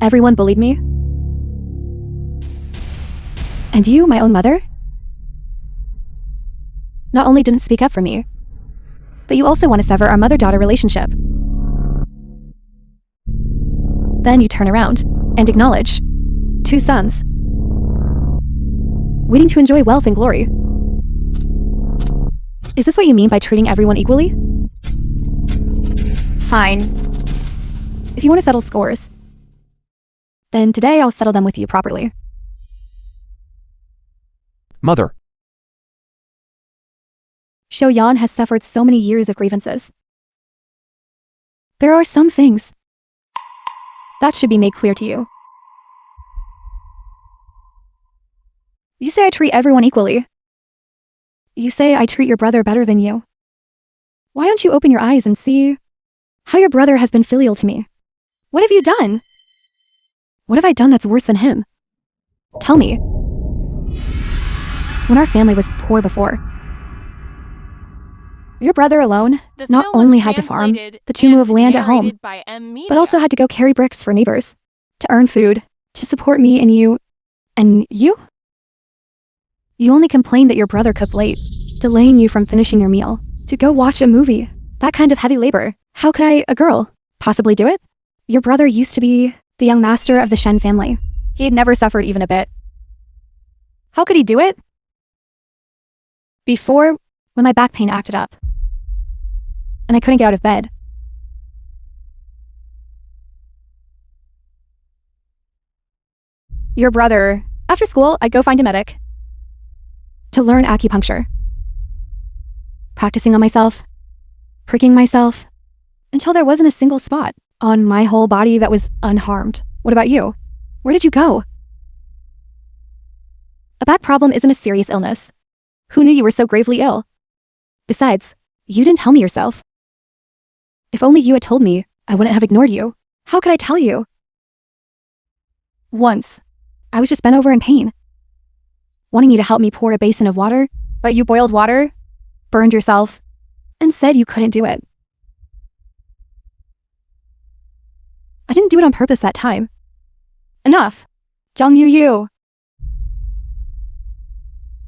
everyone bullied me. And you, my own mother, not only didn't speak up for me, but you also want to sever our mother-daughter relationship. Then you turn around and acknowledge 2 sons, waiting to enjoy wealth and glory. Is this what you mean by treating everyone equally? Fine. If you want to settle scores, then today I'll settle them with you properly. Mother. Shoyan has suffered so many years of grievances. There are some things that should be made clear to you. You say I treat everyone equally. You say I treat your brother better than you. Why don't you open your eyes and see how your brother has been filial to me? What have you done? What have I done that's worse than him? Tell me. When our family was poor before, your brother alone The not film was only had to farm translated the 2 mu of and land at home, narrated by M. Media. but also had to go carry bricks for neighbors, to earn food, to support me and you. And you? You only complained that your brother cooked late, delaying you from finishing your meal, to go watch a movie. That kind of heavy labor. How could I, a girl, possibly do it? Your brother used to be the young master of the Shen family. He had never suffered even a bit. How could he do it? Before, when my back pain acted up, and I couldn't get out of bed. Your brother. After school, I'd go find a medic to learn acupuncture. Practicing on myself, pricking myself, until there wasn't a single spot on my whole body that was unharmed. What about you? Where did you go? A back problem isn't a serious illness. Who knew you were so gravely ill? Besides, you didn't tell me yourself. If only you had told me, I wouldn't have ignored you. How could I tell you? Once, I was just bent over in pain, wanting you to help me pour a basin of water, but you boiled water, burned yourself, and said you couldn't do it. I didn't do it on purpose that time. Enough. Jung Yu.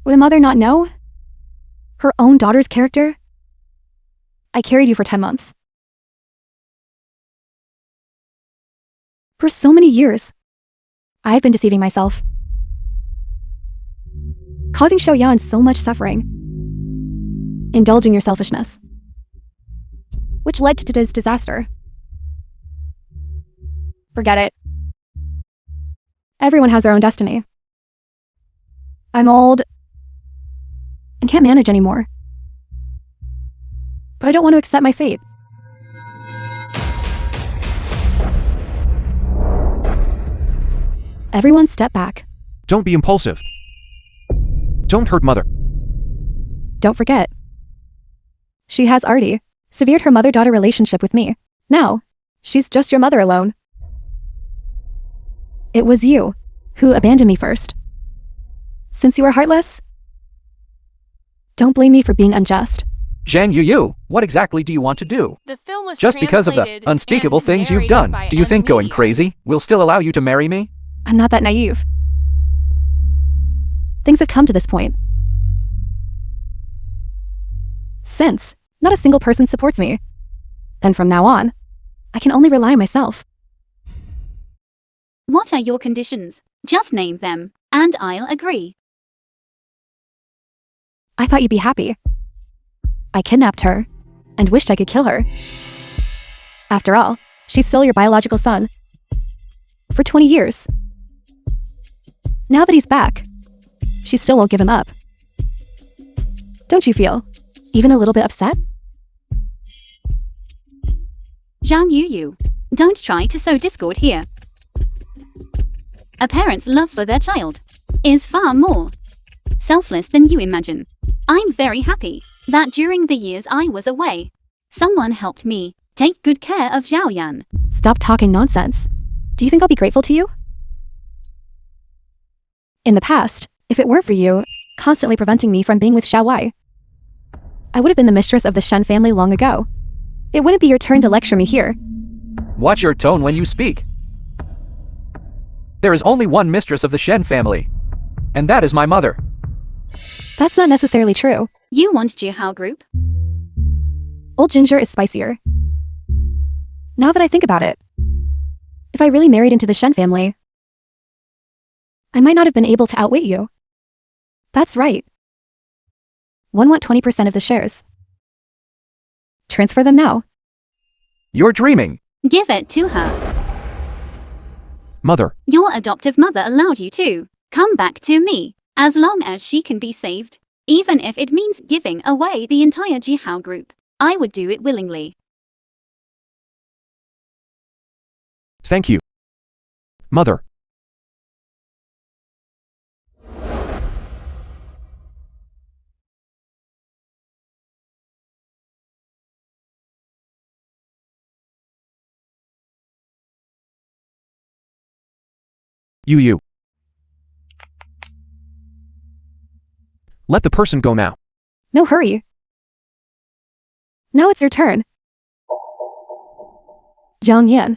Would a mother not know? Her own daughter's character? I carried you for 10 months. For so many years, I've been deceiving myself, causing Xiaoyan so much suffering, indulging your selfishness, which led to today's disaster. Forget it. Everyone has their own destiny. I'm old and can't manage anymore, but I don't want to accept my fate. Everyone step back. Don't be impulsive. Don't hurt mother. Don't forget. She has already severed her mother-daughter relationship with me. Now, she's just your mother alone. It was you who abandoned me first. Since you are heartless, don't blame me for being unjust. Zhang Yu, what exactly do you want to do? The film was Just because of the translated unspeakable and things you've narrated done, by do you think going media. crazy will still allow you to marry me? I'm not that naive. Things have come to this point. Since not a single person supports me, then from now on, I can only rely on myself. What are your conditions? Just name them, and I'll agree. I thought you'd be happy. I kidnapped her and wished I could kill her. After all, she stole your biological son for 20 years. Now that he's back, she still won't give him up. Don't you feel even a little bit upset? Zhang Yu, don't try to sow discord here. A parent's love for their child is far more selfless than you imagine. I'm very happy that during the years I was away, someone helped me take good care of Xiaoyan. Stop talking nonsense. Do you think I'll be grateful to you? In the past, if it weren't for you constantly preventing me from being with Xiao Wei, I would have been the mistress of the Shen family long ago. It wouldn't be your turn to lecture me here. Watch your tone when you speak. There is only one mistress of the Shen family, and that is my mother. That's not necessarily true. You want Juhao Group? Old ginger is spicier. Now that I think about it, if I really married into the Shen family, I might not have been able to outwit you. That's right. One want 20% of the shares. Transfer them now. You're dreaming. Give it to her. Mother. Your adoptive mother allowed you to come back to me, as long as she can be saved. Even if it means giving away the entire Juhao Group, I would do it willingly. Thank you. Mother. You. Let the person go now. No hurry. Now it's your turn. Zhang Yan.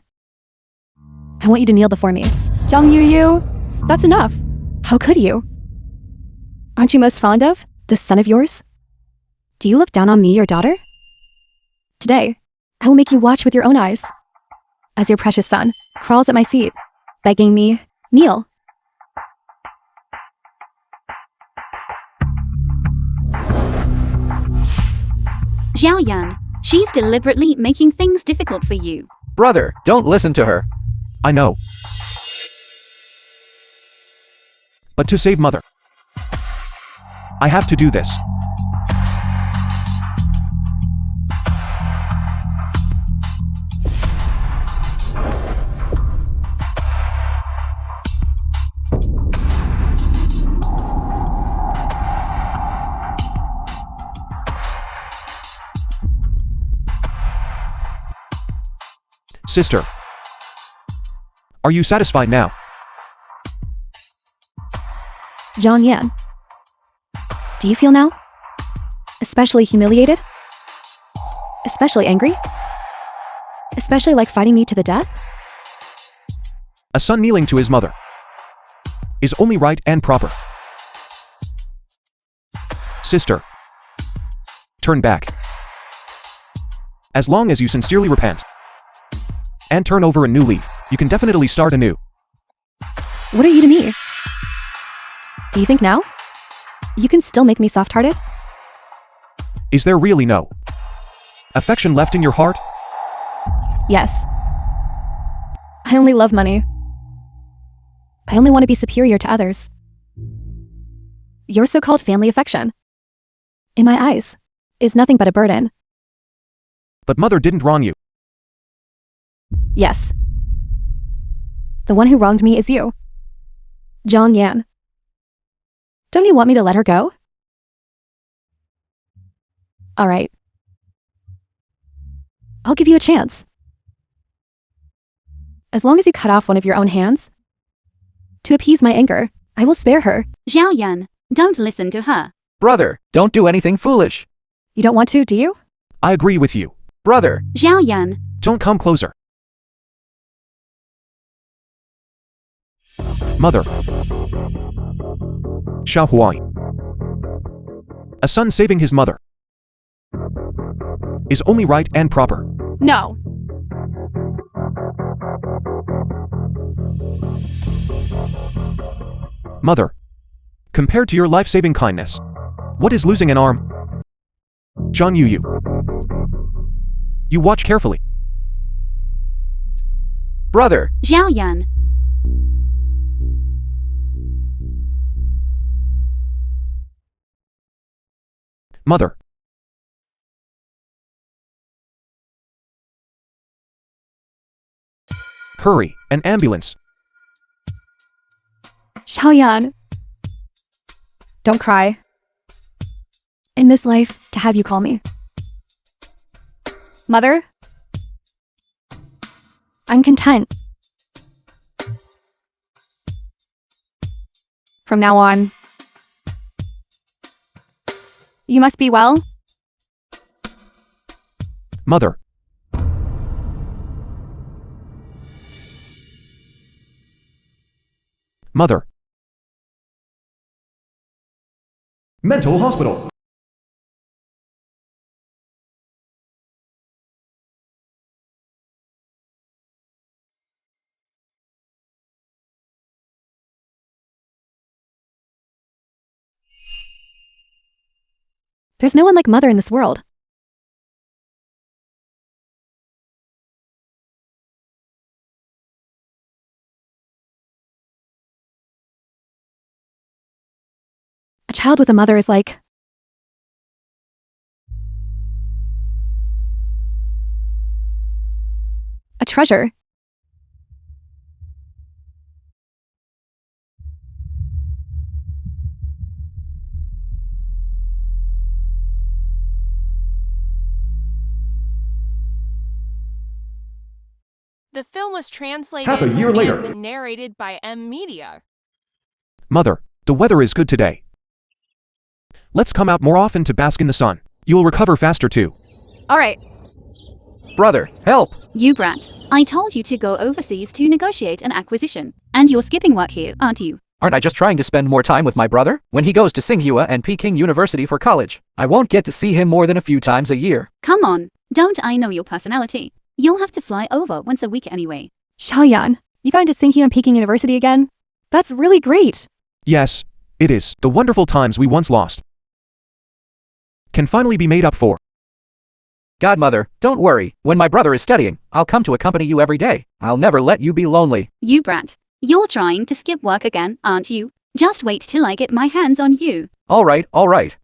I want you to kneel before me. Zhang Yu. That's enough. How could you? Aren't you most fond of this son of yours? Do you look down on me, your daughter? Today, I will make you watch with your own eyes as your precious son crawls at my feet, begging me, kneel. Xiaoyan, she's deliberately making things difficult for you. Brother, don't listen to her. I know. but to save mother. I have to do this. Sister, are you satisfied now? John Yan. Do you feel now? Especially humiliated? Especially angry? Especially like fighting me to the death? A son kneeling to his mother is only right and proper. Sister, turn back. As long as you sincerely repent and turn over a new leaf, you can definitely start anew. What are you to me? Do you think now you can still make me soft-hearted? Is there really no affection left in your heart? Yes. I only love money. I only want to be superior to others. Your so-called family affection, in my eyes, is nothing but a burden. But mother didn't wrong you. Yes. The one who wronged me is you, John Yan. Don't you want me to let her go? All right. I'll give you a chance. As long as you cut off one of your own hands, to appease my anger, I will spare her. Zhao Yan, don't listen to her. Brother, don't do anything foolish. You don't want to, do you? I agree with you. Brother, Zhao Yan, Don't come closer. Mother. Xiaohuai. A son saving his mother is only right and proper. No. Mother, compared to your life-saving kindness, what is losing an arm? Zhang Yu. You watch carefully. brother, Zhao Yan, Mother. Hurry, an ambulance. Xiaoyan. Don't cry. In this life, to have you call me Mother, I'm content. From now on, you must be well. Mother. Mother. Mental hospital. There's no one like Mother in this world. A child with a mother is like a treasure. The film was translated Half a year later. and narrated by M Media. Mother, the weather is good today. Let's come out more often to bask in the sun. You'll recover faster too. All right. brother, help! you brat. I told you to go overseas to negotiate an acquisition. And you're skipping work here, aren't you? Aren't I just trying to spend more time with my brother? When he goes to Tsinghua and Peking University for college, I won't get to see him more than a few times a year. Come on, don't I know your personality? You'll have to fly over once a week anyway. Xiaoyan, you going to Tsinghua and Peking University again? That's really great. Yes, it is. The wonderful times we once lost can finally be made up for. Godmother, don't worry. When my brother is studying, I'll come to accompany you every day. I'll never let you be lonely. You brat. You're trying to skip work again, aren't you? Just wait till I get my hands on you. Alright, alright.